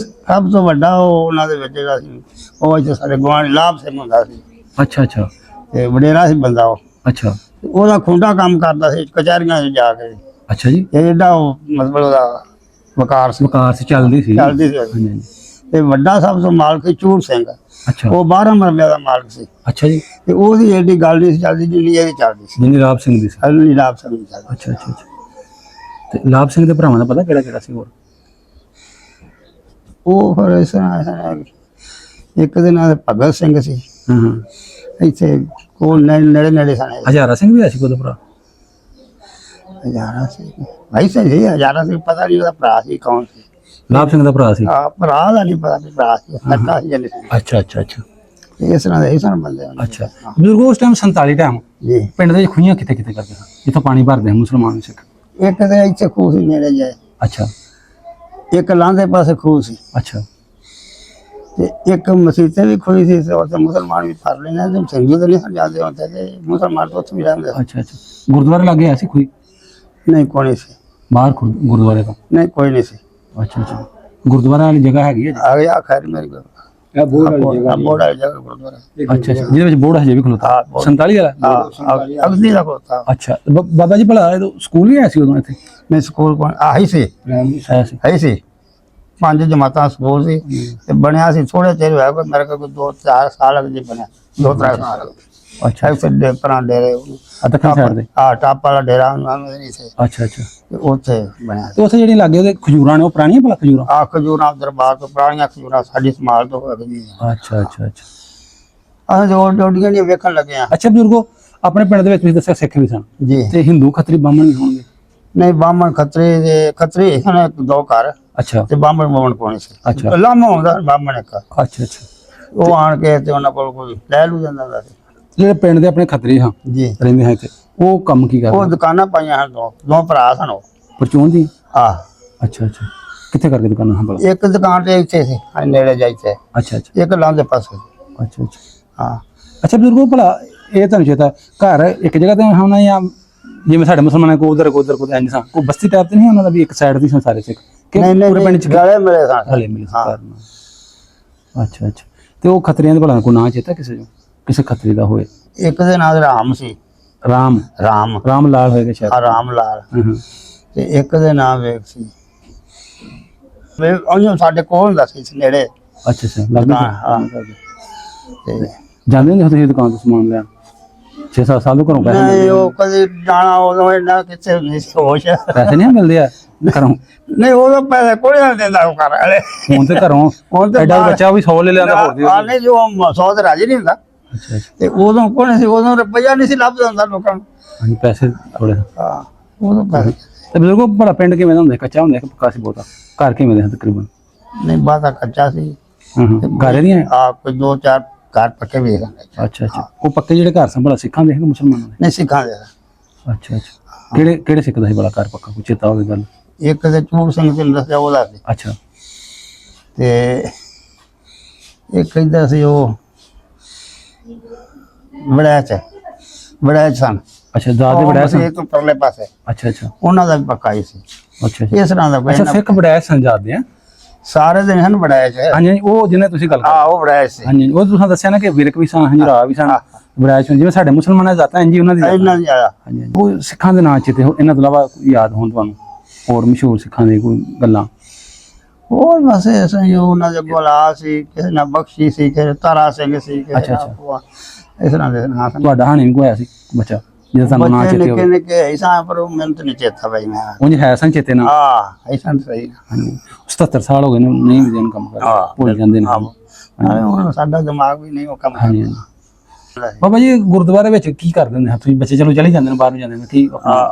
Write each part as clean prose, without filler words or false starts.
ਸਭ ਤੋਂ ਵੱਡਾ ਉਹਨਾਂ ਦੇ ਵਿੱਚ ਜਿਹੜਾ ਸੀ ਉਹ ਇੱਥੇ ਸਾਡੇ ਗੁਆਂਢ ਲਾਭ ਸਿੰਘ ਹੁੰਦਾ ਸੀ। ਅੱਛਾ ਅੱਛਾ ਤੇ ਵਡੇਰਾ ਸੀ ਬੰਦਾ ਉਹ। ਅੱਛਾ ਉਹਦਾ ਖੁੰਡਾ ਕੰਮ ਕਰਦਾ ਸੀ ਕਚਹਿਰੀਆਂ 'ਚ ਜਾ ਕੇ। ਅੱਛਾ ਜੀ। ਇਹ ਜਿਹੜਾ ਉਹ ਮਤਲਬ ਉਹਦਾ ਵਕਾਰ ਸੀ ਚੱਲਦੀ ਸੀ। ਹਾਂਜੀ। ਤੇ ਵੱਡਾ ਸਭ ਤੋਂ ਮਾਲਕ ਸੀ ਚੂਰ ਸਿੰਘ। ਅੱਛਾ ਉਹ 12 ਮਰਲਿਆਂ ਦਾ ਮਾਲਕ ਸੀ। ਅੱਛਾ ਜੀ। ਤੇ ਉਹਦੀ ਐਡੀ ਗੱਲ ਨਹੀਂ ਸੀ ਚੱਲਦੀ ਜਿੰਨੀ ਇਹਦੀ ਚੱਲਦੀ ਸੀ। ਜਿੰਨੀ ਲਾਭ ਸਿੰਘ ਦੀ ਸੀ। ਅਲੀ ਲਾਭ ਸਿੰਘ ਦੀ ਚੱਲਦੀ। ਅੱਛਾ ਅੱਛਾ ਅੱਛਾ। ਤੇ ਲਾਭ ਸਿੰਘ ਦੇ ਭਰਾਵਾਂ ਦਾ ਪਤਾ ਕਿਹੜਾ ਕਿਹੜਾ ਸੀ ਹੋਰ? ਉਹ ਫਿਰ ਇਸ ਤਰ੍ਹਾਂ ਇੱਕ ਦੇ ਨਾਂ ਭਗਤ ਸਿੰਘ ਸੀ। ਹਾਂ ਇੱਥੇ ਕੋਲ ਨੇੜੇ ਨੇੜੇ ਸਨ। ਹਜ਼ਾਰਾ ਸਿੰਘ ਵੀ ਸੀ ਉਹਦਾ ਭਰਾ? ਹਜ਼ਾਰਾ ਸਿੰਘ ਭਾਈ ਸਹੀ ਹਜ਼ਾਰਾ ਸਿੰਘ ਪਤਾ ਨਹੀਂ ਉਹਦਾ ਭਰਾ ਸੀ ਕੌਣ ਸੀ। ਲਾਭ ਸਿੰਘ ਦਾ ਭਰਾ ਸੀ? ਹਾਂ ਭਰਾ ਦਾ ਨਹੀਂ ਪਤਾ ਵੀ ਭਰਾ ਸੀ ਕੱਕਾ ਸੀ ਜਨ ਸੀ। ਅੱਛਾ ਅੱਛਾ ਅੱਛਾ। ਇਸ ਤਰ੍ਹਾਂ ਦੇ ਇਸ ਤਰ੍ਹਾਂ ਬੰਦੇ ਹੁੰਦੇ। ਅੱਛਾ ਬਜ਼ੁਰਗੋ ਉਸ ਟਾਈਮ 47 ਟਾਈਮ ਜੀ ਪਿੰਡ ਦੇ ਖੂਹੀਆਂ ਕਿੱਥੇ ਕਿੱਥੇ ਕਰਦੇ ਸਨ ਜਿੱਥੋਂ ਪਾਣੀ ਭਰਦੇ ਮੁਸਲਮਾਨ ਸਿੱਖ? ਇੱਕ ਤੇ ਇੱਥੇ ਖੂਹ ਸੀ ਨੇੜੇ ਜਾਏ। ਅੱਛਾ ਇੱਕ ਲਾਂਦੇ ਪਾਸੇ ਖੂਹ ਸੀ। ਅੱਛਾ ਤੇ ਇੱਕ ਮਸੀਤੇ ਵੀ ਖੋਈ ਸੀ ਤੇ ਉੱਥੇ ਮੁਸਲਮਾਨ ਵੀ ਭਰ ਲੈਣਾ ਤੇ ਸਿੰਘੂ ਤੇ ਨਹੀਂ ਜਾਂਦੇ ਹੁੰਦੇ ਤੇ ਮੁਸਲਮਾਨ ਤੋਂ ਉੱਥੇ ਵੀ ਰਹਿੰਦੇ। ਅੱਛਾ ਅੱਛਾ। ਗੁਰਦੁਆਰੇ ਲੱਗੇ ਆ ਸੀ ਕੋਈ? ਨਹੀਂ ਕੋਈ ਨਹੀਂ ਸੀ ਬਾਹਰ ਗੁਰਦੁਆਰੇ ਤੋਂ? ਨਹੀਂ ਕੋਈ ਨਹੀਂ ਸੀ। ਅੱਛਾ ਅੱਛਾ। ਗੁਰਦੁਆਰੇ ਵਾਲੀ ਜਗ੍ਹਾ ਹੈਗੀ ਹੈ ਜੀ? ਆ ਗਿਆ ਖੈਰ ਮੇਰੀ ਗੱਲ ਇਹ ਬੋਰਡ ਵਾਲੀ ਜਗ੍ਹਾ? ਬੋਰਡ ਵਾਲੀ ਜਗ੍ਹਾ ਗੁਰਦੁਆਰਾ। ਅੱਛਾ ਅੱਛਾ। ਜਿਹਦੇ ਵਿੱਚ ਬੋਰਡ ਹਜੇ ਵੀ ਖਲੋਤਾ? 47 ਵਾਲਾ? ਹਾਂ ਅਗਲੀ ਦਾ ਕੋਤਾ। ਅੱਛਾ ਬਾਬਾ ਜੀ ਭਲਾ ਸਕੂਲ ਨਹੀਂ ਆਇਆ ਸੀ ਉਦੋਂ ਇੱਥੇ? ਨਹੀਂ ਸਕੂਲ ਕੋਲ ਆਹੀ ਸੀ। ਆਇਆ ਸੀ? ਹੈ ਸੀ 5 ਜਮਾਤਾਂ ਸਕੂਲ ਸੀ ਤੇ ਬਣਿਆ ਸੀ ਥੋੜੇ ਚਿਰ ਹੋਇਆ ਕੋਈ ਮੇਰੇ ਕੋਲ 2-4 ਸਾਲ ਅਗੇ ਬਣਿਆ 2-3 ਸਾਲ। ਅੱਛਾ ਇੱਥੇ ਪਰਾਂ ਡੇਰੇ ਦੱਖਣੀ ਸਾਈਡ ਦੇ? ਹਾਂ ਟਾਪ ਵਾਲਾ ਡੇਰਾ ਨਹੀਂ ਸੀ ਅੱਛਾ ਅੱਛਾ। ਤੇ ਉੱਥੇ ਬਣਿਆ। ਤੇ ਉੱਥੇ ਜਿਹੜੀ ਲੱਗੇ ਉਹਦੇ ਖਜੂਰਾਂ ਨੇ ਉਹ ਪੁਰਾਣੀਆਂ ਭਲਾ ਖਜੂਰਾਂ? ਆ ਖਜੂਰਾਂ ਦਰਬਾਰ ਤੋਂ ਪੁਰਾਣੀਆਂ ਖਜੂਰਾਂ ਸਾਡੀ ਸੰਭਾਲ ਤੋਂ ਹੋ ਗਈਆਂ। ਅੱਛਾ ਅੱਛਾ ਅੱਛਾ। ਅਸੀਂ ਜੋ ਡੋਡੀਆਂ ਨਹੀਂ ਵੇਖਣ ਲੱਗੇ ਆ। ਅੱਛਾ ਬਜ਼ੁਰਗੋ ਆਪਣੇ ਪਿੰਡ ਦੇ ਵਿੱਚ ਤੁਸੀਂ ਦੱਸਿਆ ਸਿੱਖ ਵੀ ਸਨ ਜੀ ਤੇ ਹਿੰਦੂ ਖੱਤਰੀ ਬਾਹਮਣ ਵੀ ਹੋਣਗੇ? ਨਹੀਂ ਬਾਹਮਣ ਖੱਤਰੀ ਹਨ 2 ਘਰ ਅੱਛਾ ਤੇ ਬਾਹਮਣ ਪਾਉਣੇ ਸੀ। ਅੱਛਾ। ਲਾਮਾ ਹੁੰਦਾ ਬਾਹਮਣ ਇੱਕ ਅੱਛਾ ਅੱਛਾ। ਉਹ ਆਣ ਕੇ ਤੇ ਉਹਨਾਂ ਕੋਲ ਕੋਈ ਲੈ ਲੂ ਜਾਂਦਾ ਹੁੰਦਾ ਸੀ। ਜਿਹੜੇ ਪਿੰਡ ਦੇ ਆਪਣੇ ਖੱਤਰੀ ਹਾਂ ਜੀ ਰਹਿੰਦੇ ਹੈ ਇੱਥੇ ਉਹ ਕੰਮ ਕੀ ਉਹ ਕਰਦੇ? ਦੁਕਾਨਾਂ ਪਾਈਆਂ ਹਨ 2 ਭਰਾ ਸਨ ਉਹ ਪਰਚੂਨ ਦੀ? ਆ ਅੱਛਾ ਅੱਛਾ। ਕਿੱਥੇ ਕਰਕੇ ਦੁਕਾਨਾਂ ਹਾਂ ਭਲਾ? ਇੱਕ ਦੁਕਾਨ ਤੇ ਇੱਥੇ ਸੀ ਨੇੜੇ ਜਾਈਤੇ ਅੱਛਾ ਅੱਛਾ ਇੱਕ ਲਾਂਦੇ ਪਾਸੇ। ਅੱਛਾ ਅੱਛਾ। ਹਾਂ ਅੱਛਾ ਬਜ਼ੁਰਗੋ ਭਲਾ ਇਹ ਤੁਹਾਨੂੰ ਚੇਤਾ ਘਰ ਇੱਕ ਜਗ੍ਹਾ ਤੇ ਹੋਣਾ ਜਾਂ ਜਿਵੇਂ ਸਾਡੇ ਮੁਸਲਮਾਨਾਂ ਕੋ ਉਧਰ ਇੰਜ ਸਾਂ ਕੋਈ ਬਸਤੀ ਟਾਈਪ ਤੇ ਨਹੀਂ ਉਹਨਾਂ ਦਾ ਵੀ ਇੱਕ ਸਾਈਡ ਦੀ ਸਨ ਸਾਰੇ ਸਿੱਖ? ਨਹੀਂ ਪੂਰੇ ਪਿੰਡ ਚ ਗਲੇ ਮਿਲੇ ਸਨ। ਹਲੇ ਮਿਲੇ ਸਨ? ਅੱਛਾ ਅੱਛਾ। ਤੇ ਉਹ ਖੱਤਰੀਆਂ ਦੇ ਭਲਾ ਕੋਈ ਨਾਂ ਚੇਤਾ ਕਿਸੇ ਖੱਤਰੀ ਦਾ ਹੋਏ? ਇੱਕ ਦੇ ਨਾਂ ਰਾਮ ਸੀ। ਰਾਮ ਲਾਲ ਹੋਏਗਾ ਸ਼ਾਇਦ। ਰਾਮ ਲਾਲ। ਹਾਂ ਤੇ ਇੱਕ ਦੇ ਨਾਂ ਵੇਖ ਸੀ ਵੇ ਉਹ ਸਾਡੇ ਕੋਲ ਹੁੰਦਾ ਸੀ ਨੇੜੇ। ਅੱਛਾ ਅੱਛਾ। ਲੱਗਦਾ ਹਾਂ ਤੇ ਜਾਂਦੇ ਹੁੰਦੇ ਤੁਸੀਂ ਦੁਕਾਨ ਤੋਂ ਸਮਾਨ ਲੈਣ 6-7 ਸਾਲ ਤੋਂ ਘਰੋਂ? ਪੈਸੇ ਨਹੀਂ ਉਹ ਕਦੇ ਜਾਣਾ ਉਦੋਂ ਇਹਨਾਂ ਕਿੱਥੇ ਨਹੀਂ ਸੀ ਹੋਸ਼। ਪੈਸੇ ਨਹੀਂ ਮਿਲਦੇ ਆ ਘਰੋਂ? ਨਹੀਂ ਉਦੋਂ ਪੈਸੇ ਕੋਈ ਨਹੀਂ ਦਿੰਦਾ ਉਹ ਘਰ ਵਾਲੇ। ਹੁਣ ਤੇ ਘਰੋਂ ਹੁਣ ਤੇ ਐਡਾ ਬੱਚਾ ਵੀ 100 ਲੈ ਲਿਆਂਦਾ ਹੋਰ ਦੀ। ਨਹੀਂ ਜੋ 100 ਤੇ ਰਾਜੀ ਨਹੀਂ ਹੁੰਦਾ। ਅੱਛਾ ਅੱਛਾ। ਤੇ ਉਦੋਂ ਕੋਈ ਸੀ ਉਦੋਂ ਰੁਪਈਆ ਨਹੀਂ ਸੀ ਲੱਭਦਾ ਹੁੰਦਾ ਲੋਕਾਂ ਨੂੰ। ਹਾਂਜੀ ਪੈਸੇ ਥੋੜੇ। ਹਾਂ ਉਦੋਂ ਪੈਸੇ। ਤੇ ਬਜ਼ੁਰਗੋ ਬੜਾ ਪਿੰਡ ਕਿਵੇਂ ਦਾ ਹੁੰਦਾ? ਕੱਚਾ ਹੁੰਦਾ ਕਿ ਪੱਕਾ ਸੀ ਬਹੁਤਾ? ਘਰ ਕਿਵੇਂ ਦੇ ਤਕਰੀਬਨ? ਨਹੀਂ ਬਾਤਾ ਕੱਚਾ ਸੀ। ਹਾਂ ਘਰੇ ਦੀਆਂ? ਆ ਕੋਈ 2-4 ਘਰ ਪੱਕੇ ਵੀ ਹਨ। ਅੱਛਾ ਅੱਛਾ। ਉਹ ਪੱਕੇ ਜਿਹੜੇ ਘਰ ਸਨ ਭਲਾ ਸਿੱਖਾਂ ਦੇ ਕਿ ਮੁਸਲਮਾਨਾਂ ਦੇ? ਨਹੀਂ ਸਿੱਖਾਂ ਦੇ। ਅੱਛਾ ਅੱਛਾ। ਕਿਹੜੇ ਸਿੱਖ ਦਾ ਸੀ ਭਲਾ ਘਰ ਪੱਕਾ ਕੋਈ ਚੇਤਾ ਹੋਵੇ ਗੱਲ? ਇੱਕ ਤੇ ਚੂਰ ਸਿੰਘ ਤੇ ਦੱਸਿਆ ਉਹਦਾ ਸੀ। ਅੱਛਾ। ਤੇ ਇੱਕ ਇੱਧਰ ਸੀ ਉਹ ਬੜੈਚ ਸਨ। ਅੱਛਾ ਦਾਦ ਦੇ ਬੜੈਚ ਸਨ? ਇਹ ਤੋਂ ਪਰਲੇ ਪਾਸੇ। ਅੱਛਾ ਅੱਛਾ। ਉਹਨਾਂ ਦਾ ਵੀ ਪੱਕਾ ਹੀ ਸੀ। ਅੱਛਾ ਇਸ ਤਰ੍ਹਾਂ ਦਾ ਕੋਈ ਅੱਛਾ ਸਿੱਖ ਬੜੈਚ ਸਨ ਜਾਂਦੇ ਆ ਸਾਰੇ ਦਿਨ ਹਨ ਬੜੈਚ। ਹਾਂਜੀ ਉਹ ਜਿਹਨੇ ਤੁਸੀਂ ਗੱਲ ਹਾਂ ਉਹ ਬੜੈਚ ਸੀ। ਹਾਂਜੀ ਉਹ ਤੁਸੀਂ ਦੱਸਿਆ ਨਾ ਕਿ ਵਿਰਕ ਵੀ ਸਨ ਹੰਜਰਾ ਵੀ ਸਨ ਬੜੈਚ ਜਿਵੇਂ ਸਾਡੇ ਮੁਸਲਮਾਨਾਂ ਜ਼ਾਤਾਂ ਇੰਜੀ ਉਹਨਾਂ ਦੀ ਇਹਨਾਂ ਦੀ ਆਇਆ। ਹਾਂਜੀ ਉਹ ਸਿੱਖਾਂ ਦੇ ਨਾਂ ਚੇਤੇ ਇਹਨਾਂ ਤੋਂ ਇਲਾਵਾ ਯਾਦ ਹੋਣ ਤੁਹਾਨੂੰ ਹੋਰ ਮਸ਼ਹੂਰ ਸਿੱਖਾਂ ਦੀ ਕੋਈ ਗੱਲਾਂ? ਹੋਰ ਬਸ ਐਸਾ ਹੀ ਉਹਨਾਂ ਦੇ ਗੁਲਾ ਸੀ ਕਿਸੇ ਨਾਲ ਬਖਸ਼ੀ ਸੀ ਕਿਸੇ ਤਾਰਾ ਸਿੰਘ ਸੀ। ਅੱਛਾ ਅੱਛਾ। ਇਸ ਤਰ੍ਹਾਂ ਦੇ ਨਾਂ ਸਨ। ਤੁਹਾਡਾ ਹਾਣੀ ਕੋਈ ਹੋਇਆ ਸੀ ਬੱਚਾ ਜਿਹਦਾ ਤੁਹਾਨੂੰ ਨਾਂ ਚੇਤੇ ਹੋਵੇ? ਨਿੱਕੇ ਐਸਾ ਪਰ ਮੈਨੂੰ ਤਾਂ ਨਹੀਂ ਚੇਤਾ ਬਈ ਮੈਂ। ਉਂਝ ਹੈ ਸਨ ਚੇਤੇ ਨਾ? ਹਾਂ ਐਸਾ ਸਹੀ। ਹਾਂਜੀ 77 ਸਾਲ ਹੋ ਗਏ ਨੇ ਨਹੀਂ ਵੀ ਦਿਨ ਕੰਮ ਕਰਦੇ ਭੁੱਲ ਜਾਂਦੇ ਨੇ। ਹੁਣ ਸਾਡਾ ਦਿਮਾਗ ਵੀ ਨਹੀਂ ਉਹ ਕੰਮ ਹਾਂਜੀ ਹਾਂਜੀ। ਬਾਬਾ ਜੀ ਗੁਰਦੁਆਰੇ ਵਿੱਚ ਕੀ ਕਰਦੇ ਹੁੰਦੇ ਤੁਸੀਂ ਬੱਚੇ? ਚਲੋ ਚਲੇ ਜਾਂਦੇ ਨੇ ਬਾਹਰ ਨੂੰ ਜਾਂਦੇ ਨੇ ਕੀ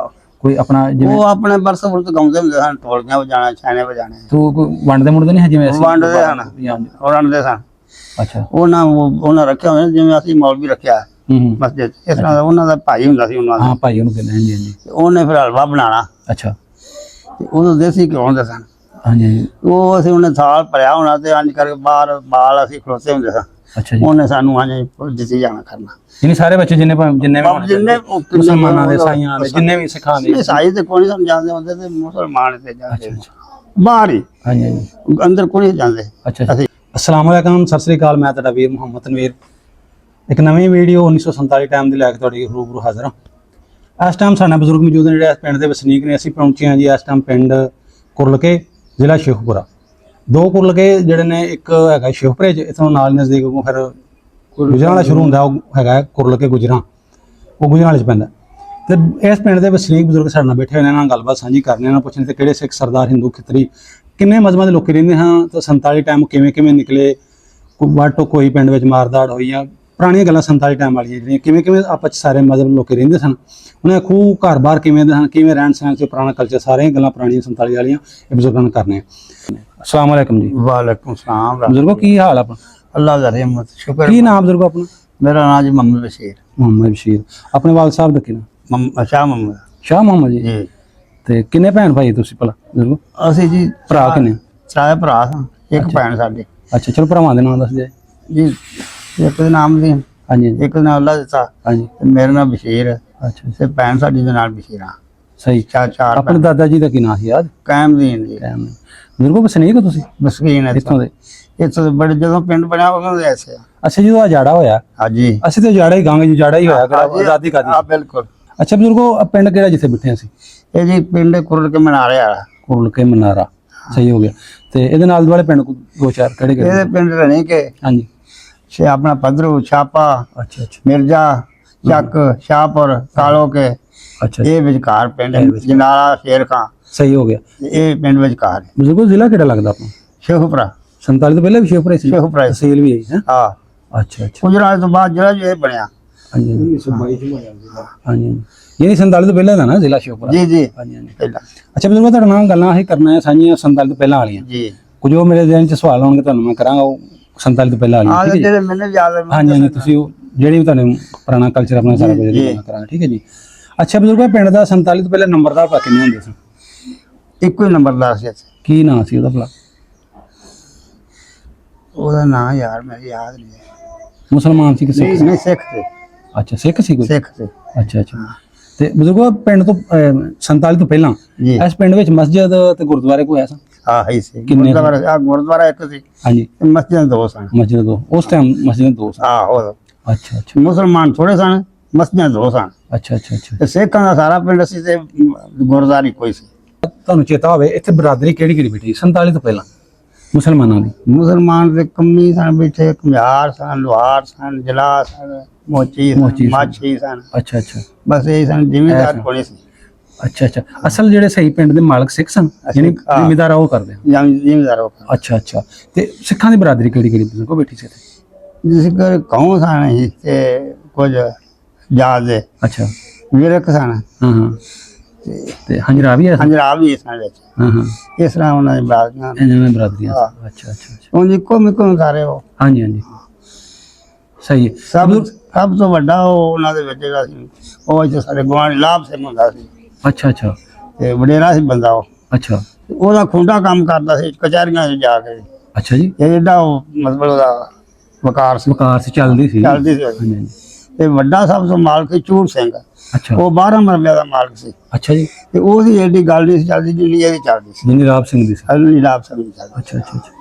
ਕੋਈ ਆਪਣਾ ਜਿਵੇਂ ਉਹ ਆਪਣੇ ਬਰਸ ਬੁਰਸ ਗਾਉਂਦੇ ਹੁੰਦੇ ਸਨ ਢੋਲਕੀਆਂ ਵਜਾਣਾ ਛਾਣੇ ਵਜਾਣੇ। ਤੂੰ ਕੋਈ ਵੰਡਦੇ ਮੁੰਡਦੇ ਨਹੀਂ ਜਿਵੇਂ ਅਸੀਂ ਵੰਡਦੇ ਹਨ ਵੰਡਦੇ ਸਨ। ਅੱਛਾ। ਉਹਨਾਂ ਰੱਖਿਆ ਹੋਇਆ ਜਿਵੇਂ ਅਸੀਂ ਮੌਲਵੀ ਰੱਖਿਆ ਹੂੰ ਮਸਜਿਦ ਇਸ ਤਰ੍ਹਾਂ ਦਾ ਉਹਨਾਂ ਦਾ ਭਾਈ ਹੁੰਦਾ ਸੀ ਉਹਨਾਂ ਦਾ। ਹਾਂ ਭਾਈ ਉਹਨੂੰ ਕਹਿੰਦੇ ਹਾਂਜੀ ਹਾਂਜੀ। ਉਹਨੇ ਫਿਰ ਹਲਵਾ ਬਣਾਉਣਾ। ਅੱਛਾ। ਤੇ ਉਦੋਂ ਦੇਸੀ ਘਿਓ ਹੁੰਦੇ ਸਨ। ਹਾਂਜੀ ਹਾਂਜੀ। ਉਹ ਅਸੀਂ ਉਹਨੇ ਥਾਲ ਭਰਿਆ ਹੋਣਾ ਤੇ ਇੰਝ ਕਰਕੇ ਬਾਹਰ ਬਾਲ ਅਸੀਂ ਖਲੋਤੇ ਹੁੰਦੇ ਸਾਂ। ਅੱਛਾ ਜੀ। ਉਹਨੇ ਸਾਨੂੰ ਇੰਝ ਦਿੱਤੀ ਜਾਣਾ ਕਰਨਾ। ਯਾਨੀ ਸਾਰੇ ਬੱਚੇ ਜਿੰਨੇ ਵੀ ਮੁਸਲਮਾਨਾਂ ਦੇ ਸਾਈਆਂ ਦੇ ਜਿੰਨੇ ਵੀ ਸਿੱਖਾਂ ਦੇ? ਸਾਈ ਤੇ ਕੋਈ ਨਹੀਂ ਸਮਝਾਉਂਦੇ ਹੁੰਦੇ ਤੇ ਮੁਸਲਮਾਨ ਤੇ ਜਾਂਦੇ। ਬਾਹਰ ਹੀ, ਹਾਂਜੀ ਹਾਂਜੀ ਅੰਦਰ ਕੋਈ ਨਹੀਂ ਜਾਂਦੇ। ਅੱਛਾ ਜੀ। ਅਸੀਂ अस्सलाम वालेकुम, सत श्री अकाल। मैं ਤੁਹਾਡਾ ਵੀਰ ਮੁਹੰਮਦ ਤਨਵੀਰ ਇੱਕ ਨਵੀਂ ਵੀਡੀਓ 1947 ਟਾਈਮ ਦੇ ਲੈ ਕੇ ਤੁਹਾਡੇ ਰੂਬਰੂ ਹਾਜ਼ਰ ਹਾਂ। ਇਸ ਟਾਈਮ ਸਾਡੇ ਨਾਲ ਬਜ਼ੁਰਗ ਮੌਜੂਦ ਨੇ ਜਿਹੜੇ ਇਸ ਪਿੰਡ ਦੇ ਵਸਨੀਕ ਨੇ। ਅਸੀਂ ਪਹੁੰਚੇ ਹਾਂ ਜੀ ਇਸ ਟਾਈਮ ਪਿੰਡ ਕੁਰਲਕੇ, ਜ਼ਿਲ੍ਹਾ ਸ਼ੇਖੂਪੁਰਾ। ਦੋ ਕੁਰਲਕੇ ਜਿਹੜੇ ਨੇ, ਇੱਕ ਹੈਗਾ ਸ਼ੇਖੂਪੁਰੇ 'ਚ, ਇੱਥੋਂ ਨਾਲ ਨਜ਼ਦੀਕ ਫਿਰ ਗੁਜਰਾਂਵਾਲਾ ਸ਼ੁਰੂ ਹੁੰਦਾ, ਉਹ ਹੈਗਾ ਕੁਰਲਕੇ ਗੁਜਰਾਂ, ਉਹ ਗੁਜਰਾਂਵਾਲੇ 'ਚ ਪੈਂਦਾ। ਤੇ ਇਸ ਪਿੰਡ ਦੇ ਵਸਨੀਕ ਬਜ਼ੁਰਗ ਸਾਡੇ ਨਾਲ ਬੈਠੇ ਹੋਏ ਨੇ, ਇਹਨਾਂ ਨਾਲ ਗੱਲਬਾਤ ਸਾਂਝੀ ਕਰਨੀ, ਇਹਨਾਂ ਪੁੱਛਣ ਤੇ ਕਿਹੜੇ ਸਿੱਖ ਸਰਦਾਰ ਹਿੰਦੂ ਖਿੱਤਰੀ ਕਿੰਨੇ ਮਜ਼ਹਬਾਂ ਦੇ ਲੋਕੀ ਰਹਿੰਦੇ ਹਾਂ, ਤਾਂ 47 ਟਾਈਮ ਕਿਵੇਂ ਕਿਵੇਂ ਨਿਕਲੇ, ਕੋਈ ਵਾਟੋ ਕੋਈ ਪਿੰਡ ਵਿੱਚ ਮਾਰਦਾੜ ਹੋਈ ਆ, ਪੁਰਾਣੀਆਂ ਗੱਲਾਂ 47 ਟਾਈਮ ਵਾਲੀਆਂ ਜਿਹੜੀਆਂ ਕਿਵੇਂ ਕਿਵੇਂ ਆਪਸ 'ਚ ਸਾਰੇ ਮਜ਼ਹਬ ਲੋਕੀ ਰਹਿੰਦੇ ਸਨ, ਉਹਨਾਂ ਦੇ ਖੂਹ ਘਰ-ਬਾਰ ਕਿਵੇਂ ਦੇ ਹਨ, ਕਿਵੇਂ ਰਹਿਣ ਸਹਿਣ 'ਚ ਪੁਰਾਣਾ ਕਲਚਰ, ਸਾਰੀਆਂ ਗੱਲਾਂ ਪੁਰਾਣੀਆਂ 47 ਵਾਲੀਆਂ ਇਹ ਬਜ਼ੁਰਗਾਂ ਨਾਲ ਕਰਨੇ ਆ। अस्सलाम वालेकुम जी। वालेकुम सलाम। ਬਜ਼ੁਰਗੋ ਕੀ ਹਾਲ ਆਪਣਾ? अल्लाह का रहमत शुक्र। ਕੀ ਨਾਮ ਬਜ਼ੁਰਗੋ ਆਪਣਾ? मेरा नाम जी मोहम्मद बशीर। ਮੁਹੰਮਦ ਬਸ਼ੀਰ। ਆਪਣੇ ਵਾਲਦ ਸਾਹਿਬ ਦਾ ਕੀ ਨਾਮ? शाह मोहम्मद ਸ਼ਾਹ ਮੁਹੰਮਦ ਜੀ। जी। ਤੇ ਕਿੰਨੇ ਭੈਣ ਭਾਈ ਤੁਸੀਂ ਭਲਾ ਬਜ਼ੁਰਗੋ? ਅਸੀਂ ਜੀ ਭਰਾ ਕਿੰਨੇ? ਚਾਰੇ ਭਰਾ ਸਾਂ, ਇੱਕ ਭੈਣ ਸਾਡੀ ਅੱਛਾ ਚਲੋ ਭਰਾਵਾਂ ਦੇ ਨਾਮ ਦੱਸ ਦਿਓ ਜੀ। ਇੱਕ ਦੇ ਨਾਮ ਦੀ, ਹਾਂਜੀ ਹਾਂਜੀ ਇੱਕ ਦਾ ਨਾਮ ਅੱਲਾ ਦਿੱਤਾ, ਹਾਂਜੀ। ਤੇ ਮੇਰਾ ਨਾਮ ਬਸ਼ੀਰ ਅੱਛਾ ਤੇ ਭੈਣ ਸਾਡੀ ਦੇ ਨਾਲ ਬਸ਼ੀਰਾ। ਸਹੀ। ਚਾਰ ਆਪਣੇ ਦਾਦਾ ਜੀ ਦਾ ਕੀ ਨਾਮ ਸੀ ਯਾਦ? ਕਾਇਮਦੀਨ ਜੀ। ਟਾਈਮ ਨਹੀਂ ਬਜ਼ੁਰਗੋ ਵਸਨੀਕ ਹੋ ਤੁਸੀਂ ਮਸਕੀਨ ਇੱਥੋਂ ਦੇ? ਇੱਥੋਂ ਦੇ ਬੜੇ ਜਦੋਂ ਪਿੰਡ ਬਣਿਆ ਉਦੋਂ ਦੇ ਐਸੇ ਆ। ਅੱਛਾ ਜਦੋਂ ਆਜਾੜਾ ਹੋਇਆ, ਹਾਂਜੀ ਅਸੀਂ ਤੇ ਉਜਾੜਾ ਹੀ ਗਾਂਗੇ ਜੀ, ਉਜਾੜਾ ਹੀ ਹੋਇਆ ਕਿਹੜਾ ਆਜ਼ਾਦੀ ਹਾਂ ਕਾਦੀ। ਬਿਲਕੁਲ। ਅੱਛਾ ਬਜ਼ੁਰਗੋ ਆਹ ਪਿੰਡ ਕਿਹੜਾ ਜਿੱਥੇ ਬੈਠੇ ਅਸੀਂ? ਇਹ ਜੀ ਪਿੰਡ ਕੁਰਲ ਕੇ ਮਨਾ ਰਿਹਾ। ਕੁਰਲ ਕੇ ਮਨਾਰਾ। ਸਹੀ ਹੋ ਗਿਆ। ਤੇ ਇਹਦੇ ਨਾਲ ਦੁਆਲੇ ਪਿੰਡ ਦੋ ਚਾਰ ਕਿਹੜੇ ਕਿਹੜੇ? ਇਹਦੇ ਪਿੰਡ ਰਹਿਣੇ ਕਿ ਹਾਂਜੀ। ਆਪਣਾ ਪੱਧਰੂ, ਛਾਪਾ, ਅੱਛਾ ਅੱਛਾ ਮਿਰਜ਼ਾ, ਚੱਕ, ਸ਼ਾਹਪੁਰ, ਕਾਲੋ ਕੇ, ਅੱਛਾ ਇਹ ਵਿਚਕਾਰ ਪਿੰਡ ਹੈ। ਜਨਾਲਾ, ਸ਼ੇਰ ਖਾਂ, ਸਹੀ ਹੋ ਗਿਆ। ਇਹ ਪਿੰਡ ਵਿਚਕਾਰ ਹੈ। ਬਜ਼ੁਰਗੋ ਜ਼ਿਲ੍ਹਾ ਕਿਹੜਾ ਲੱਗਦਾ ਆਪਣਾ? ਸ਼ੇਖੂਪੁਰਾ। 47 ਤੋਂ ਪਹਿਲਾਂ ਵੀ ਸ਼ੇਖੂਪੁਰਾ ਸੀ? ਸ਼ੇਖੂਪੁਰਾ ਸੀ। ਤਹਿਸੀਲ ਵੀ ਹੈ? ਹਾਂ। ਅੱਛਾ ਅੱਛਾ। ਗੁਜਰਾਤ ਤੋਂ ਬਾਅਦ ਜਿਹੜਾ ਇਹ ਬਣਿਆ। ਹਾਂਜੀ ਹਾਂਜੀ ਹਾਂਜੀ। ਯਾਨੀ 47 ਤੋਂ ਪਹਿਲਾਂ ਦਾ ਨਾ ਜ਼ਿਲ੍ਹਾ ਸ਼ੇਖੂਪੁਰਾ? ਜੀ ਜੀ ਹਾਂਜੀ ਹਾਂਜੀ। ਪਹਿਲਾਂ। ਅੱਛਾ ਬਜ਼ੁਰਗੋ ਤੁਹਾਡੇ ਨਾਲ ਗੱਲਾਂ ਅਸੀਂ ਕਰਨਾ ਹੈ ਸਾਂਝੀਆਂ 47 ਤੋਂ ਪਹਿਲਾਂ ਵਾਲੀਆਂ। ਜੀ। ਕੁਝ ਉਹ ਮੇਰੇ ਦਿਨ 'ਚ ਸਵਾਲ ਆਉਣਗੇ ਤੁਹਾਨੂੰ ਮੈਂ ਕਰਾਂਗਾ, ਉਹ 47 ਤੋਂ ਪਹਿਲਾਂ ਵਾਲੀਆਂ। ਹਾਂ ਠੀਕ ਹੈ ਜੀ? ਜਿਹੜੇ ਮੈਨੂੰ ਯਾਦ ਹੈ। ਹਾਂਜੀ ਹਾਂਜੀ। ਤੁਸੀਂ ਉਹ ਜਿਹੜੀ ਵੀ ਤੁਹਾਨੂੰ ਪੁਰਾਣਾ ਕਲਚਰ ਆਪਣਾ ਸਾਰਾ ਕੁਝ ਜੀ। ਗੱਲਾਂ ਕਰਾਂਗੇ। ਠੀਕ ਹੈ ਜੀ। ਅੱਛਾ ਬਜ਼ੁਰਗੋ ਪਿੰਡ ਦਾ 47 ਤੋਂ ਪਹਿਲਾਂ ਨੰਬਰਦਾਰ ਭਲਾ ਕਿੰਨੇ ਹੁੰਦੇ ਸਨ? ਇੱਕੋ ਹੀ ਨੰਬਰਦਾਰ ਸੀ ਇੱਥੇ। ਕੀ ਨਾਂ ਸੀ ਉਹਦਾ ਭਲਾ? ਉਹਦਾ ਨਾਂ ਯਾਰ ਮੈਨੂੰ ਯਾਦ ਨਹੀਂ ਹੈ। ਮੁਸਲਮਾਨ ਸੀ ਕਿ ਸਿੱਖ ਸੀ? ਨਹੀਂ ਸਿੱਖ ਸੀ। ਅੱਛਾ ਸਿੱਖ ਸੀ ਕੋਈ? ਸਿੱਖ ਸੀ। ਅੱਛਾ ਅੱਛਾ। ਤੇ ਬਜ਼ੁਰਗੋ ਪਿੰਡ ਤੋਂ 47 ਤੋਂ ਪਹਿਲਾਂ ਜੀ। ਇਸ ਪਿੰਡ ਵਿੱਚ ਮਸਜਿਦ ਤੇ ਗੁਰਦੁਆਰੇ ਕੋਈ ਐਸਾ? ਹਾਂ ਹੈ ਸੀ। ਕਿੰਨੇ? ਗੁਰਦੁਆਰਾ ਇੱਕ ਸੀ, ਹਾਂਜੀ। ਮਸਜਿਦ ਦੋ ਸਨ। ਮਸਜਿਦ ਦੋ ਉਸ ਟਾਈਮ ਮਸਜਿਦ ਦੋ ਸਨ? ਹਾਂ ਉਹ ਅੱਛਾ ਅੱਛਾ ਮੁਸਲਮਾਨ ਥੋੜੇ ਸਨ, ਮਸਜਿਦਾਂ ਦੋ ਸਨ। ਅੱਛਾ ਅੱਛਾ ਅੱਛਾ। ਤੇ ਸਿੱਖਾਂ ਦਾ ਸਾਰਾ ਪਿੰਡ ਸੀ ਤੇ ਗੁਰਦੁਆਰਾ ਕੋਈ ਸੀ। ਤੁਹਾਨੂੰ ਚੇਤਾ ਹੋਵੇ ਇੱਥੇ ਬਰਾਦਰੀ ਕਿਹੜੀ ਕਿਹੜੀ ਬੈਠੀ 47 ਤੋਂ ਪਹਿਲਾਂ ਮੁਸਲਮਾਨਾਂ ਦੀ? ਮੁਸਲਮਾਨ ਦੇ ਕੰਮੀ ਸਨ ਬੈਠੇ, ਘੁਮਿਆਰ ਸਨ, ਲੋਹਾਰ ਸਨ, ਜਲਾ ਸਨ, ਮੋਚੀ ਮੋਚੀ ਸਨ, ਸਨ। ਮਾਛੀ ਸਨ। ਅੱਛਾ ਅੱਛਾ ਬਸ ਇਹ ਸਨ, ਜ਼ਿਮੀਂਦਾਰ ਕੋਲੇ ਸੀ। ਅੱਛਾ ਅੱਛਾ। ਅਸਲ ਜਿਹੜੇ ਸਹੀ ਪਿੰਡ ਦੇ ਮਾਲਕ ਸਿੱਖ ਸਨ, ਯਾਨੀ ਹਾਂ। ਜ਼ਿਮੀਂਦਾਰ ਉਹ ਕਰਦੇ ਹਨ? ਜ਼ਿਮੀਂਦਾਰ ਉਹ ਅੱਛਾ ਅੱਛਾ। ਤੇ ਸਿੱਖਾਂ ਦੀ ਬਰਾਦਰੀ ਕਿਹੜੀ ਕਿਹੜੀ ਬਜ਼ੁਰਗੋ ਬੈਠੀ ਸੀ ਇੱਥੇ? ਜਿਸ ਕਰ ਕੌਣ ਸਨ ਸੀ ਤੇ ਕੁਝ ਜਾਤ ਦੇ ਅੱਛਾ। ਵਿਰਕ ਸਨ ਹਾਂ ਹਾਂ। ਤੇ ਹੰਜਰਾ ਵੀ ਹੈ? ਹੰਜਰਾਬ ਵੀ ਸਨ ਵਿੱਚ। ਹਾਂ ਹਾਂ। ਇਸ ਤਰ੍ਹਾਂ ਉਹਨਾਂ ਦੀ ਬਰਾਦਰੀਆਂ ਇਹਨਾਂ ਬਰਾਦਰੀਆਂ ਹਾਂ। ਸੀ। ਅੱਛਾ ਅੱਛਾ ਅੱਛਾ। ਉਹ ਇੱਕੋ ਮਿੱਕੋ ਸਾਰੇ ਉਹ ਹਾਂਜੀ ਹਾਂਜੀ। ਸਹੀ ਹੈ। ਸਭ ਤੋਂ ਵੱਡਾ ਉਹ ਉਹਨਾਂ ਦੇ ਵਿੱਚ ਜਿਹੜਾ ਸੀ, ਉਹ ਇੱਥੇ ਸਾਡੇ ਗੁਆਂਢ ਲਾਭ ਸਿੰਘ ਹੁੰਦਾ ਸੀ ਅੱਛਾ ਅੱਛਾ ਤੇ ਵਡੇਰਾ ਸੀ ਬੰਦਾ ਉਹ। ਅੱਛਾ ਉਹਦਾ ਖੁੰਡਾ ਕੰਮ ਕਰਦਾ ਸੀ ਕਚਹਿਰੀਆਂ 'ਚ ਜਾ ਕੇ। ਅੱਛਾ ਜੀ। ਇਹ ਜਿਹੜਾ ਉਹ ਮਤਲਬ ਉਹਦਾ ਵਕਾਰ ਸੀ, ਵਕਾਰ ਸੀ, ਚੱਲਦੀ ਸੀ? ਚੱਲਦੀ ਸੀ। ਹਾਂਜੀ ਹਾਂਜੀ। ਤੇ ਵੱਡਾ ਸਭ ਤੋਂ ਮਾਲਕ ਸੀ ਚੂੜ ਸਿੰਘ। ਅੱਛਾ ਉਹ 12 ਮਰਬਿਆਂ ਦਾ ਮਾਲਕ ਸੀ ਅੱਛਾ ਜੀ। ਤੇ ਉਹਦੀ ਐਡੀ ਗੱਲ ਨਹੀਂ ਸੀ ਚੱਲਦੀ ਜਿੰਨੀ ਇਹਦੀ ਚੱਲਦੀ ਸੀ। ਜਿੰਨੀ ਲਾਭ ਸਿੰਘ ਦੀ ਸੀ? ਅਲੀ ਲਾਭ ਸਿੰਘ ਦੀ ਚੱਲਦੀ। ਅੱਛਾ ਅੱਛਾ ਅੱਛਾ।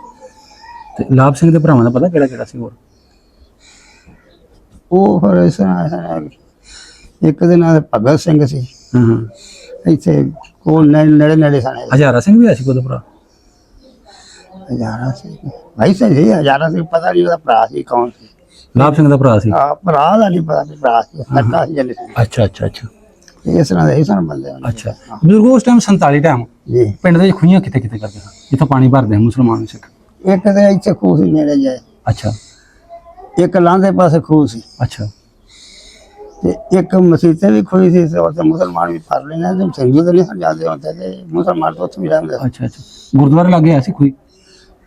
ਤੇ ਲਾਭ ਸਿੰਘ ਦੇ ਭਰਾਵਾਂ ਦਾ ਪਤਾ ਕਿਹੜਾ ਕਿਹੜਾ ਸੀ ਹੋਰ? ਉਹ ਫਿਰ ਇਸ ਤਰ੍ਹਾਂ ਇੱਕ ਦੇ ਨਾਂ ਭਗਤ ਸਿੰਘ ਸੀ, ਹਾਂ ਹਾਂ। ਇੱਥੇ ਕੋਲ ਨੇੜੇ ਨੇੜੇ ਸਨ। ਹਜ਼ਾਰਾ ਸਿੰਘ ਵੀ ਆ ਸੀ ਕੋਈ ਭਰਾ? ਹਜ਼ਾਰਾ ਸਿੰਘ ਭਾਈ ਸੀ, ਹਜ਼ਾਰਾ ਸਿੰਘ ਪਤਾ ਨਹੀਂ ਉਹਦਾ ਭਰਾ ਸੀ ਕੌਣ ਸੀ। ਲਾਭ ਸਿੰਘ ਦਾ ਭਰਾ ਸੀ? ਹਾਂ ਭਰਾ ਦਾ ਨਹੀਂ ਪਤਾ, ਭਰਾ ਸੀ ਹੱਕਾ ਸੀ ਜਨ ਸੀ। ਅੱਛਾ ਅੱਛਾ ਅੱਛਾ ਇਸ ਤਰ੍ਹਾਂ ਦੇ ਇਸ ਤਰ੍ਹਾਂ ਬੰਦੇ ਹੁੰਦੇ। ਅੱਛਾ ਬਜ਼ੁਰਗੋ ਉਸ ਟਾਈਮ 47 ਟਾਈਮ ਜੀ। ਪਿੰਡ ਦੇ ਖੂਹੀਆਂ ਕਿਤੇ ਕਿਤੇ ਕਰਦੇ ਸਨ ਜਿੱਥੋਂ ਪਾਣੀ ਭਰਦੇ ਆ ਮੁਸਲਮਾਨ ਸਿੱਖ? ਇੱਕ ਤੇ ਇੱਥੇ ਖੂਹ ਸੀ ਨੇੜੇ ਜਾਏ, ਅੱਛਾ ਇੱਕ ਲਾਂਦੇ ਪਾਸੇ ਖੂਹ ਸੀ, ਅੱਛਾ ਤੇ ਇੱਕ ਮਸੀਤੇ ਵੀ ਖੋਈ ਸੀ। ਉੱਥੇ ਮੁਸਲਮਾਨ ਵੀ ਫੜ ਲੈਣਾ ਤੇ ਸਿੰਘੂ ਤੇ ਨਹੀਂ ਜਾਂਦੇ ਹੁੰਦੇ ਤੇ ਮੁਸਲਮਾਨ ਤੋਂ ਉੱਥੇ ਵੀ ਰਹਿੰਦੇ। ਅੱਛਾ ਅੱਛਾ। ਗੁਰਦੁਆਰੇ ਲੱਗੇ ਆ ਸੀ ਕੋਈ?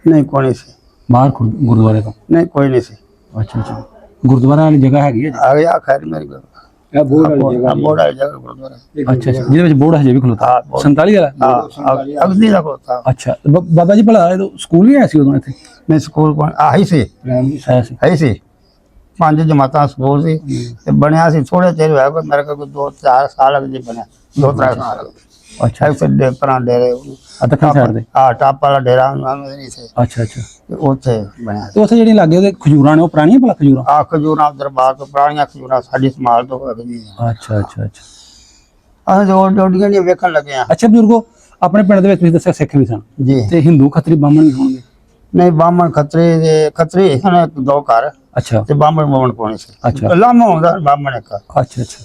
ਨਹੀਂ ਕੋਈ ਨਹੀਂ ਸੀ। ਬਾਹਰ ਗੁਰਦੁਆਰੇ ਤੋਂ? ਨਹੀਂ ਕੋਈ ਨਹੀਂ ਸੀ। ਅੱਛਾ ਅੱਛਾ। ਗੁਰਦੁਆਰਾ ਵਾਲੀ ਜਗ੍ਹਾ ਹੈਗੀ ਹੈ ਜੀ? ਆ ਗਿਆ ਖੈਰ ਮੇਰੀ ਗੱਲ। ਇਹ ਬੋਰਡ ਵਾਲੀ ਜਗ੍ਹਾ? ਬੋਰਡ ਵਾਲੀ ਜਗ੍ਹਾ ਗੁਰਦੁਆਰਾ। ਅੱਛਾ ਅੱਛਾ। ਜਿਹਦੇ ਵਿੱਚ ਬੋਰਡ ਹਜੇ ਵੀ ਖਲੋਤਾ? ਹਾਂ 47 ਵਾਲਾ? ਹਾਂ ਅਗਦੀ ਦਾ ਕੋਤਾ। ਅੱਛਾ। ਬਾਬਾ ਜੀ ਭਲਾ ਇਹ ਸਕੂਲ ਵੀ ਆਇਆ ਸੀ ਉਦੋਂ ਇੱਥੇ? ਨਹੀਂ ਸਕੂਲ ਕੋਲ ਆਹੀ ਸੀ, ਆਇਆ ਸੀ? ਹੈ ਸੀ। 5 ਜਮਾਤਾਂ ਸਕੂਲ ਸੀ ਤੇ ਬਣਿਆ ਸੀ ਥੋੜੇ ਚਿਰ ਹੋਇਆ ਕੋਈ ਮੇਰੇ ਕੋਲ 2-4 ਸਾਲ ਅਗੇ ਬਣਿਆ, 2-3 ਸਾਲ। ਅੱਛਾ ਇੱਥੇ ਪਰਾਂ ਡੇਰੇ ਦੱਖਣ ਸਾਈਡ ਦੇ। ਟਾਪ ਵਾਲਾ ਡੇਰਾ ਉਹਨਾਂ ਦੇ ਨਹੀਂ ਸੀ ਅੱਛਾ ਅੱਛਾ। ਤੇ ਉੱਥੇ ਬਣਿਆ ਤੇ ਉੱਥੇ ਜਿਹੜੀ ਲੱਗੇ ਉਹਦੇ ਖਜੂਰਾਂ ਨੇ ਉਹ ਪੁਰਾਣੀਆਂ ਭਲਾ ਖਜੂਰਾਂ? ਆ ਖਜੂਰਾਂ ਦਰਬਾਰ ਤੋਂ ਪੁਰਾਣੀਆਂ ਖਜੂਰਾਂ ਸਾਡੀ ਸੰਭਾਲ ਤੋਂ ਹੋ ਗਈਆਂ। ਅੱਛਾ ਅੱਛਾ ਅੱਛਾ। ਅਸੀਂ ਜੋੜ ਜੋੜੀਆਂ ਨਹੀਂ ਵੇਖਣ ਲੱਗੇ ਆ। ਅੱਛਾ ਬਜ਼ੁਰਗੋ, ਆਪਣੇ ਪਿੰਡ ਦੇ ਵਿੱਚ ਤੁਸੀਂ ਦੱਸਿਆ ਸਿੱਖ ਵੀ ਸਨ ਜੀ ਤੇ ਹਿੰਦੂ ਖੱਤਰੀ ਬਾਹਮਣ ਵੀ ਹੋਣਗੇ? ਨਹੀਂ ਬਾਹਮਣ ਖੱਤਰੀ ਹਨ ਦੋ ਘਰ ਅੱਛਾ ਤੇ ਬਾਹਮਣ ਪਾਉਣੇ ਸੀ। ਅੱਛਾ ਲਾਮਾ ਹੁੰਦਾ ਬਾਹਮਣ ਇੱਕ ਅੱਛਾ ਅੱਛਾ।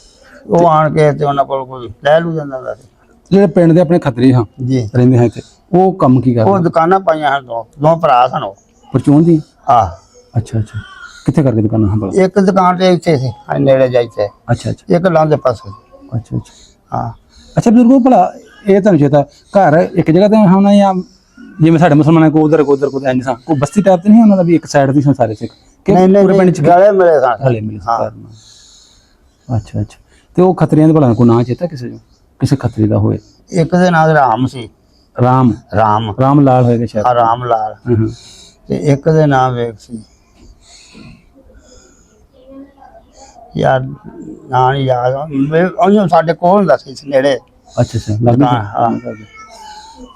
ਉਹ ਆਣ ਕੇ ਤੇ ਉਹਨਾਂ ਕੋਲ ਕੋਈ ਲੈ ਲੂ ਜਾਂਦਾ ਹੁੰਦਾ ਸੀ। ਜਿਹੜੇ ਪਿੰਡ ਦੇ ਆਪਣੇ ਖੱਤਰੀ ਹਾਂ ਜੀ ਰਹਿੰਦੇ ਹੈ ਤੇ ਉਹ ਕੰਮ ਕੀ ਉਹ ਕਰਦੇ? ਦੁਕਾਨਾਂ ਪਾਈਆਂ ਹਨ ਦੋ ਭਰਾ ਸਨ ਉਹ। ਪਰਚੂਨ ਦੀ? ਆ ਅੱਛਾ ਅੱਛਾ। ਕਿੱਥੇ ਕਰਕੇ ਦੁਕਾਨਾਂ ਹਾਂ ਭਲਾ? ਇੱਕ ਦੁਕਾਨ ਤੇ ਇੱਥੇ ਸੀ ਨੇੜੇ ਜਾਈਤੇ, ਅੱਛਾ ਅੱਛਾ ਇੱਕ ਲਾਂਦੇ ਪਾਸੇ। ਅੱਛਾ ਅੱਛਾ। ਹਾਂ ਅੱਛਾ ਬਜ਼ੁਰਗੋ, ਭਲਾ ਇਹ ਤੁਹਾਨੂੰ ਚੇਤਾ ਘਰ ਇੱਕ ਜਗ੍ਹਾ ਤੇ ਹੋਣਾ ਜਾਂ ਜਿਵੇਂ ਸਾਡੇ ਮੁਸਲਮਾਨਾਂ ਕੋ ਉਧਰ ਇੰਜ ਸਾਂ ਕੋਈ ਬਸਤੀ ਟਾਈਪ ਤੇ ਨਹੀਂ ਉਹਨਾਂ ਦਾ ਵੀ ਇੱਕ ਸਾਈਡ ਦੀ ਸਨ ਸਾਰੇ ਸਿੱਖ ਕਿ ਨਹੀਂ ਪੂਰੇ ਪਿੰਡ ਚ ਗਲੇ ਮਿਲੇ ਸਨ। ਹਲੇ ਮਿਲੇ ਹਾਂ। ਸਨ? ਅੱਛਾ ਅੱਛਾ। ਤੇ ਉਹ ਖੱਤਰੀਆਂ ਦੇ ਭਲਾ ਕੋਈ ਨਾਂ ਚੇਤਾ ਕਿਸੇ ਨੂੰ, ਕਿਸੇ ਖੱਤਰੀ ਦਾ ਹੋਏ? ਇੱਕ ਦੇ ਨਾਂ ਰਾਮ ਸੀ। ਰਾਮ ਰਾਮ ਲਾਲ ਹੋਏਗਾ ਸ਼ਾਇਦ। ਰਾਮ ਲਾਲ। ਹਾਂ ਹਾਂ। ਤੇ ਇੱਕ ਦੇ ਨਾਂ ਵੇਖ ਸੀ ਯਾਰ, ਨਾਂ ਨਹੀਂ ਯਾਦ ਉਹਨੂੰ ਸਾਡੇ ਕੋਲ ਹੁੰਦਾ ਸੀ ਨੇੜੇ ਅੱਛਾ ਅੱਛਾ। ਲੱਗਦਾ ਦੁਕਾਨ। ਹਾਂ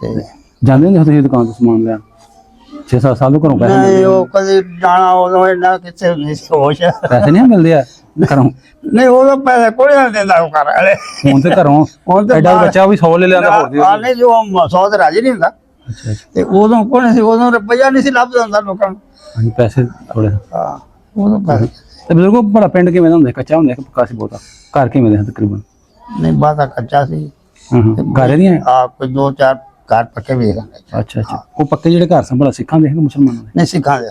ਤੇ ਜਾਂਦੇ ਹੁੰਦੇ ਸੀ ਤੁਸੀਂ ਦੁਕਾਨ ਤੋਂ ਸਮਾਨ ਲੈਣ? 6-7 ਸਾਲ ਤੋਂ ਘਰੋਂ ਪੈਸੇ ਨਹੀਂ ਮਿਲਦੇ? ਉਹ ਕਦੇ ਜਾਣਾ ਉਦੋਂ ਇੰਨਾ ਕਿੱਥੇ ਨਹੀਂ ਸੀ ਹੋਸ਼। ਪੈਸੇ ਨਹੀਂ ਮਿਲਦੇ ਆ ਘਰੋਂ? ਨਹੀਂ ਉਦੋਂ ਪੈਸੇ ਕੋਈ ਨਹੀਂ ਦਿੰਦਾ ਉਹ ਘਰ ਵਾਲੇ। ਹੁਣ ਤੇ ਘਰੋਂ ਹੁਣ ਤੇ ਐਡਾ ਬੱਚਾ ਵੀ 100 ਲੈ ਲਿਆਂਦਾ ਹੋਰ ਦੀ। ਨਹੀਂ ਜੋ 100 ਤੇ ਰਾਜੀ ਨਹੀਂ ਹੁੰਦਾ। ਅੱਛਾ ਅੱਛਾ। ਤੇ ਉਦੋਂ ਕੋਈ ਸੀ, ਉਦੋਂ ਰੁਪਈਆ ਨਹੀਂ ਸੀ ਲੱਭਦਾ ਹੁੰਦਾ ਲੋਕਾਂ ਨੂੰ। ਹਾਂਜੀ ਪੈਸੇ ਥੋੜੇ। ਹਾਂ ਉਦੋਂ ਪੈਸੇ ਤੇ ਬਜ਼ੁਰਗੋ ਬੜਾ ਪਿੰਡ ਕਿਵੇਂ ਦਾ ਹੁੰਦਾ? ਕੱਚਾ ਹੁੰਦਾ ਕਿ ਪੱਕਾ ਸੀ ਬਹੁਤਾ? ਘਰ ਕਿਵੇਂ ਦੇ ਹਨ ਤਕਰੀਬਨ? ਨਹੀਂ ਬਾਤਾ ਕੱਚਾ ਸੀ। ਹਾਂ ਹਾਂ। ਘਰ ਦੀਆਂ? ਆ ਕੋਈ 2-4 ਘਰ ਪੱਕੇ ਵੀ ਹਨ। ਅੱਛਾ ਅੱਛਾ। ਉਹ ਪੱਕੇ ਜਿਹੜੇ ਘਰ ਸਨ ਭਲਾ ਸਿੱਖਾਂ ਦੇ ਕਿ ਮੁਸਲਮਾਨਾਂ ਦੇ? ਨਹੀਂ ਸਿੱਖਾਂ ਦੇ।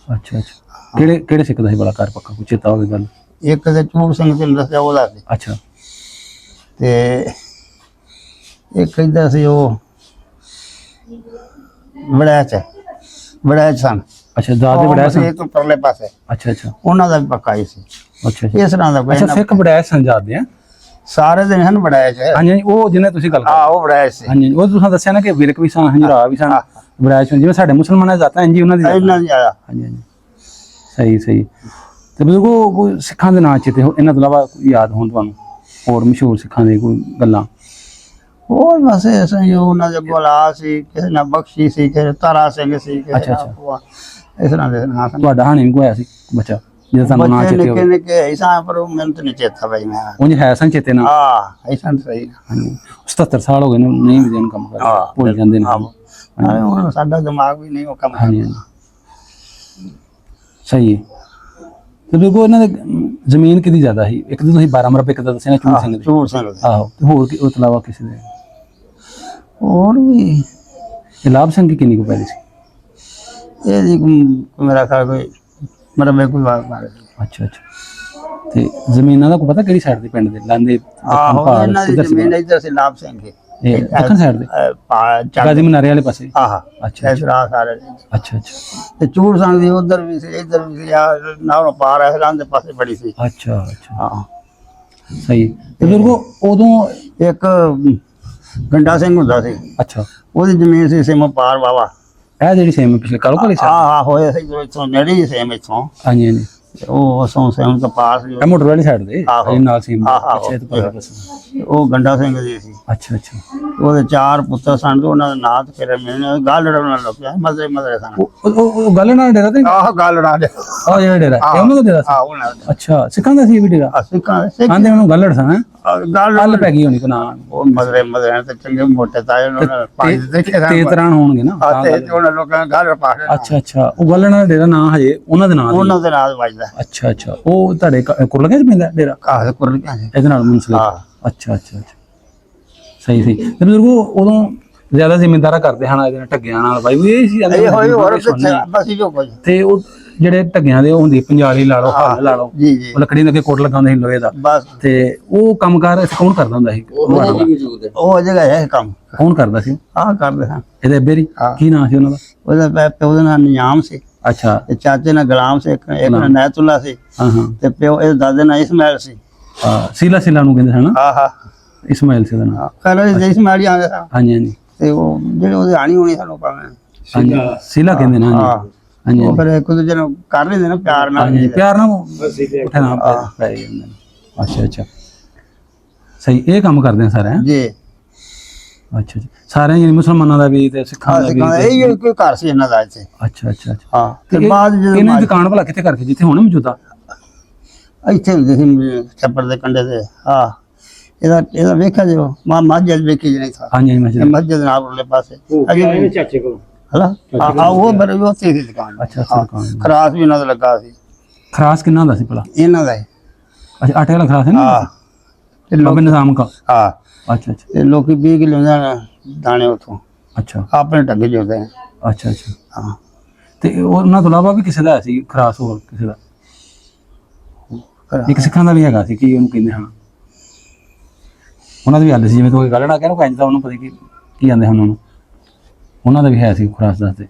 ਅੱਛਾ ਅੱਛਾ। ਕਿਹੜੇ ਸਿੱਖ ਦਾ ਸੀ ਭਲਾ ਘਰ ਪੱਕਾ, ਕੋਈ ਚੇਤਾ ਹੋਵੇ ਗੱਲ? ਇੱਕ ਦੇ ਚੂਰ ਸਿੰਘ ਤੇ ਦੱਸਿਆ ਉਹਦਾ ਸੀ। ਅੱਛਾ। ਤੇ ਇੱਕ ਇੱਧਰ ਸੀ ਉਹ ਵੜੈਚ ਸਨ। ਅੱਛਾ ਦਾਦ ਦੇ ਬੜਿਆ ਸਨ? ਇਹ ਤੋਂ ਪਰਲੇ ਪਾਸੇ ਅੱਛਾ ਅੱਛਾ ਉਹਨਾਂ ਦਾ ਵੀ ਪੱਕਾ ਹੀ ਸੀ। ਅੱਛਾ ਅੱਛਾ। ਇਸ ਤਰ੍ਹਾਂ ਦਾ ਕੋਈ ਅੱਛਾ ਨਾ- ਸਿੱਖ ਬੜਿਆ ਸਨ ਜਾਂਦੇ ਆ? ਸਾਰੇ ਦਿਨ ਹਨ ਵੜੈਚ। ਹਾਂਜੀ ਹਾਂਜੀ, ਉਹ ਜਿਹਨੇ ਤੁਸੀਂ ਗੱਲ ਕਰ ਉਹ ਵੜੈਚ ਸੀ। ਹਾਂਜੀ ਉਹ ਤੁਸੀਂ ਦੱਸਿਆ ਨਾ ਕਿ ਵਿਰਕ ਵੀ ਸਨ, ਹੰਜਰਾ ਵੀ ਸਨ, ਬੜੈਚ ਜਿਵੇਂ ਸਾਡੇ ਮੁਸਲਮਾਨਾਂ ਦੀ ਜ਼ਾਤਾਂ ਇੰਜੀ ਉਹਨਾਂ ਦੀ ਜ਼ਾਤਾਂ। ਇਹਨਾਂ ਦੀ ਆਇਆ। ਹਾਂਜੀ ਹਾਂਜੀ ਸਹੀ ਸਹੀ। ਤੇ ਬਜ਼ੁਰਗੋ ਕੋਈ ਸਿੱਖਾਂ ਦੇ ਨਾਂ ਚੇਤੇ ਹੋ ਇਹਨਾਂ ਤੋਂ ਇਲਾਵਾ ਕੋਈ ਯਾਦ ਹੋਣ ਤੁਹਾਨੂੰ ਹੋਰ ਮਸ਼ਹੂਰ ਸਿੱਖਾਂ ਦੇ ਕੋਈ ਗੱਲਾਂ? ਹੋਰ ਬਸ ਐਸਾ ਹੀ ਉਹਨਾਂ ਦੇ ਗੁਲਾ ਸੀ, ਕਿਸੇ ਨਾਲ ਬਖਸ਼ੀ ਸੀ, ਕਿਸੇ ਤਾਰਾ ਸਿੰਘ ਸੀ, ਕਿਸੇ ਅੱਛਾ, ਨਾਲ ਭੂਆ। ਇਸ ਤਰ੍ਹਾਂ ਦੇ ਨਾਂ ਸਨ। ਤੁਹਾਡਾ ਹਾਣੀ ਕੋਈ ਹੋਇਆ ਸੀ ਬੱਚਾ ਜਿਹਦਾ ਤੁਹਾਨੂੰ ਨਾਂ ਬੱਚੇ ਚੇਤੇ ਨਿੱਕੇ ਹੋਵੇ? ਨਿੱਕੇ ਐਸਾ ਪਰ ਉਹ ਮੈਨੂੰ ਤਾਂ ਨਹੀਂ ਚੇਤਾ ਬਈ ਮੈਂ। ਉਂਝ ਹੈ ਸਨ ਚੇਤੇ ਨਾ? ਐਸਾ ਤਾਂ ਸਹੀ। ਹਾਂਜੀ 77 ਸਾਲ ਹੋ ਗਏ ਨੇ ਨਹੀਂ ਵੀ ਦਿਨ ਕੰਮ ਕਰਦੇ, ਭੁੱਲ ਜਾਂਦੇ ਨੇ। ਹੁਣ ਸਾਡਾ ਦਿਮਾਗ ਵੀ ਨਹੀਂ ਉਹ ਕੰਮ ਹਾਂਜੀ ਹਾਂਜੀ ਸਹੀ ਹੈ। ਤੇ ਦੇਖੋ ਇਹਨਾਂ ਦੇ ਜ਼ਮੀਨ ਕਿਹਦੀ ਜ਼ਿਆਦਾ ਸੀ? ਇੱਕ ਤਾਂ ਤੁਸੀਂ 12 ਮਰਬੇ ਕਿੱਦਾਂ ਦੱਸਿਆ ਨਾ ਚੂਰ ਸਿੰਘ ਦੇ? ਚੂਰ ਸਿੰਘ ਦੇ। ਆਹੋ। ਤੇ ਹੋਰ ਕੀ ਉਸ ਤੋਂ ਇਲਾਵਾ ਕਿਸੇ ਦੇ? ਹੋਰ ਵੀ ਤੇ ਲਾਭ ਸਿੰਘ ਦੀ ਕਿੰਨੀ ਕੁ ਪੈਲੀ ਸੀ? ਇਹ ਜੀ ਮੇਰਾ ਖਿਆਲ ਕੋਈ ਮਰਬੇ ਕੋਈ ਮਾਰੇ। ਅੱਛਾ ਅੱਛਾ। ਤੇ ਜ਼ਮੀਨਾਂ ਦਾ ਕੋਈ ਪਤਾ ਕਿਹੜੀ ਸਾਈਡ ਦੇ ਪਿੰਡ ਦੇ ਲਾਂਦੇ? ਆਹੋ ਇਹਨਾਂ ਦੀ ਜ਼ਮੀਨ ਇੱਧਰ ਸੀ ਲਾਭ ਸਿੰਘ ਦੀ। ਇਹ ਦੱਖਣ ਸਾਈਡ ਦੇ ਗਾਜ਼ੀ ਮਨਾਰੇ ਵਾਲੇ ਪਾਸੇ? ਅੱਛਾ ਅੱਛਾ ਸਾਰੇ। ਅੱਛਾ ਅੱਛਾ ਤੇ ਚੂੜ ਸਿੰਘ ਦੀ ਉਧਰ ਵੀ ਸੀ, ਇੱਧਰ ਵੀ ਸੀ, ਨਾਲੋਂ ਪਾਰ ਹੈ ਰਾਂ ਦੇ ਪਾਸੇ ਬੜੀ ਸੀ। ਅੱਛਾ ਅੱਛਾ ਹਾਂ ਸਹੀ। ਤੇ ਬਜ਼ੁਰਗੋ ਉਦੋਂ ਇੱਕ ਗੰਡਾ ਸਿੰਘ ਹੁੰਦਾ ਸੀ, ਅੱਛਾ ਉਹਦੀ ਜ਼ਮੀਨ ਸੀ ਸਿਮ ਪਾਰ ਵਾਵਾ। ਇਹ ਜਿਹੜੀ ਸੇਮ ਪਿਛਲੇ ਕਾਲੋ ਕਾਲੀ ਸਾਈਡ? ਹੋਇਆ ਸੀ ਇੱਥੋਂ ਨੇੜੇ ਹੀ ਸੇਮ ਇੱਥੋਂ। ਹਾਂਜੀ ਹਾਂਜੀ। ਉਹ ਉਸੋਂ ਸੇਮ ਤੋਂ ਪਾਸ ਸੀ। ਇਹ ਮੋਟਰ ਵਾਲੀ ਸਾਈਡ ਦੇ ਨਾਲ ਸੇਮ? ਆਹੋ। ਅੱਛਾ ਤੇ ਪਤਾ ਉਹ ਗੰਡਾ ਸਿੰਘ ਦੀ ਸੀ। ਅੱਛਾ ਅੱਛਾ। ਉਹਦੇ 4 ਪੁੱਤਰ ਸਨ ਤੇ ਉਹਨਾਂ ਦਾ ਨਾਂ ਤੇ ਫਿਰ ਮੈਨੂੰ ਗੱਲ ਲੜਨ ਲੱਗ ਪਿਆ। ਮਜ਼ਰੇ ਸਨ। ਉਹ ਗੱਲ ਨਾਲ ਡੇਰਾ ਤੇ? ਗੱਲ ਲੜਾ ਦੇ। ਆਹ ਜਿਹੜਾ ਡੇਰਾ ਇਹ ਉਹਨਾਂ ਦਾ ਡੇਰਾ ਸੀ? ਉਹਨਾਂ ਦਾ। ਅੱਛਾ ਸਿੱਖਾਂ ਦਾ ਸੀ ਇਹ ਵੀ ਡੇਰਾ? ਆਂਦੇ ਉਹਨੂੰ ਗੱਲੜ ਸਨ? ਗੱਲ ਪੈ ਗਈ ਹੋਣੀ ਕੋ ਨਾ। ਉਹ ਮਜ਼ਰੇ ਤੇ ਚੰਗੇ ਮੋਟੇ ਤਾਏ ਉਹਨਾਂ ਨੇ ਪਾਈ ਦੇਖੇ ਸਨ। ਤੇਤਰਾਨ ਹੋਣਗੇ ਨਾ? ਤੇ ਉਹਨਾਂ ਲੋਕਾਂ ਨੇ ਗੱਲ ਪਾ ਕੇ। ਅੱਛਾ ਅੱਛਾ। ਉਹ ਗੱਲੜ ਦਾ ਡੇਰਾ ਨਾਂ ਹਜੇ ਉਹਨਾਂ ਦੇ ਨਾਂ? ਉਹਨਾਂ ਦੇ ਨਾਲ ਵੱਜਦਾ। ਅੱਛਾ ਅੱਛਾ। ਉਹ ਤੁਹਾਡੇ ਕੁਰਲਗੇ ਚ ਪੈਂਦਾ ਡੇਰਾ? ਕਾਹ ਕੁਰਲ ਕਿਆ ਸੀ। ਇਹਦੇ ਨਾਲ ਮੁੰਸਲਿਕ? ਅੱਛਾ ਅੱਛਾ ਅੱਛਾ ਸਹੀ ਸਹੀ। ਤੇ ਬਜ਼ੁਰਗੋ ਉਦੋਂ ਜ਼ਿਆਦਾ ਜ਼ਿਮੀਂਦਾਰਾ ਕਰਦੇ ਹਨ ਇਹਦੇ ਨਾਲ ਢੱਗਿਆਂ ਨਾਲ ਬਾਈ ਇਹ ਸੀ? ਇਹ ਹੋਈ ਹੋਰ ਬਸ ਜੋ ਕੁਝ। ਤੇ ਉਹ ਜਿਹੜੇ ਢੱਗਿਆਂ ਦੇ ਉਹ ਹੁੰਦੀ ਪੰਜਾਲੀ ਲਾ ਲਓ, ਹੱਲ ਲਾ ਲਓ, ਜੀ ਜੀ, ਉਹ ਲੱਕੜੀ ਦੇ ਕੋਟ ਲਗਾਉਂਦੇ ਸੀ ਲੋਹੇ ਦਾ। ਬਸ ਤੇ ਉਹ ਕੰਮਕਾਰ ਕੌਣ ਕਰਦਾ ਹੁੰਦਾ ਸੀ? ਉਹ ਜਗ੍ਹਾ ਹੈ ਕੰਮ ਕੌਣ ਕਰਦਾ ਸੀ? ਕਰਦੇ ਹਾਂ। ਇਹਦੇ ਅੱਬੇ ਦੀ ਕੀ ਨਾਂ ਸੀ ਉਹਨਾਂ ਦਾ? ਉਹਦਾ ਪਿਓ ਦਾ ਨਾਂ ਨਿਯਾਮ ਸੀ। ਅੱਛਾ। ਤੇ ਚਾਚੇ ਨਾਲ ਗੁਲਾਮ ਸੀ, ਇੱਕ ਨੈਤੁੱਲਾ ਸੀ। ਹਾਂ ਹਾਂ। ਤੇ ਪਿਓ ਇਹ ਦਾਦੇ ਨਾਲ ਇਸਮਾਇਲ ਸੀ। ਸੀਲਾ ਨੂੰ ਕਹਿੰਦੇ ਹਨ? ਹਾਂ ਇਸਮਾਇਲ ਸੀ ਉਹਦਾ ਨਾਮ? ਕਹਿੰਦੇ ਇਸਮਾਇਲ ਹੀ ਆਉਂਦੇ ਸਨ। ਹਾਂਜੀ ਹਾਂਜੀ। ਤੇ ਉਹ ਜਿਹੜੇ ਉਹਦੇ ਆਣੀ ਹੋਣੀ ਸਾਨੂੰ ਭਾਵੇਂ ਹਾਂਜੀ ਸੀਲਾ ਕਹਿੰਦੇ ਨੇ। ਹਾਂਜੀ ਉਹ ਫਿਰ ਇੱਕ ਦੂਜੇ ਨੂੰ ਕਰ ਲੈਂਦੇ ਨਾ ਪਿਆਰ ਨਾਲ। ਹਾਂਜੀ ਪਿਆਰ ਨਾਲ ਉਠਣਾ ਪੈ ਜਾਂਦਾ। ਅੱਛਾ ਅੱਛਾ ਸਹੀ। ਇਹ ਕੰਮ ਕਰਦੇ ਆ ਸਾਰੇ? ਜੀ। ਅੱਛਾ ਜੀ, ਸਾਰਿਆਂ ਜਿਹੜੀ ਮੁਸਲਮਾਨਾਂ ਦਾ ਵੀ ਤੇ ਸਿੱਖਾਂ ਦਾ ਵੀ ਇਹ ਕੋਈ ਘਰ ਸੀ ਇਹਨਾਂ ਦਾ ਇੱਥੇ। ਅੱਛਾ ਅੱਛਾ ਅੱਛਾ। ਹਾਂ ਤੇ ਤੇ ਬਾਅਦ ਜਦੋਂ ਇਹਨਾਂ ਦੀ ਦੁਕਾਨ ਭਲਾ ਕਿੱਥੇ ਕਰਕੇ ਜਿੱਥੇ ਹੁਣ ਮੌਜੂਦਾ? ਇੱਥੇ ਹੁੰਦੇ ਸੀ ਛੱਪੜ ਦੇ ਕੰਢੇ ਤੇ। ਹਾਂ ਇਹਦਾ ਵੇਖਿਆ ਜੋ ਮਸਜਿਦ ਵੇਖੀ ਜੀ ਨਹੀਂ ਥਾ। ਹਾਂਜੀ ਹਾਂਜੀ ਮਸਜਿਦ। ਮਸਜਿਦ ਨਾਲ ਉਰਲੇ ਪਾਸੇ ਅਜੇ ਚਾਚੇ ਕੋਲ ਹਲਾ ਉਹ ਬਰੇ ਉਹ ਸੀ ਦੁਕਾਨ। ਅੱਛਾ ਅੱਛਾ ਦੁਕਾਨ। ਖਰਾਸ ਵੀ ਇਹਨਾਂ ਦਾ ਲੱਗਾ ਸੀ। ਖਰਾਸ ਕਿੰਨਾ ਹੁੰਦਾ ਸੀ ਭਲਾ? ਇਹਨਾਂ ਦਾ ਹੀ। ਅੱਛਾ ਆਟੇ ਵਾਲਾ ਖਰਾਸ ਹੈ ਨਾ? ਹਾਂ ਤੇ ਬਾਬੇ ਨਿਜ਼ਾਮ ਕਾ। ਹਾਂ ਅੱਛਾ ਅੱਛਾ ਤੇ ਲੋਕੀ 20 ਕਿਲੋ ਦਾਣੇ ਉਥੋਂ ਅੱਛਾ ਆਪਣੇ ਟੱਗੇ ਜੋਦੇ ਨੇ। ਅੱਛਾ ਅੱਛਾ। ਹਾਂ ਤੇ ਉਹਨਾਂ ਤੋਂ ਇਲਾਵਾ ਵੀ ਕਿਸੇ ਦਾ ਸੀ ਖਰਾਸ, ਹੋਰ ਕਿਸੇ ਦਾ? ਇੱਕ ਸਿੱਖਾਂ ਦਾ ਵੀ ਹੈਗਾ ਸੀ, ਕੀ ਉਹਨੂੰ ਕਹਿੰਦੇ ਹਨ, ਉਹਨਾਂ ਦੀ ਵੀ ਹੱਲ ਸੀ, ਜਿਵੇਂ ਕੋਈ ਗੱਲ ਨਾ ਕਹਿ ਕਹਿੰਦਾ ਉਹਨੂੰ ਪਤਾ ਕੀ ਆਂਦੇ ਹਨ ਉਹਨੂੰ, ਉਹਨਾਂ ਦਾ ਵੀ ਹੈ ਸੀ ਖਰਾਸ ਦੱਸਦੇ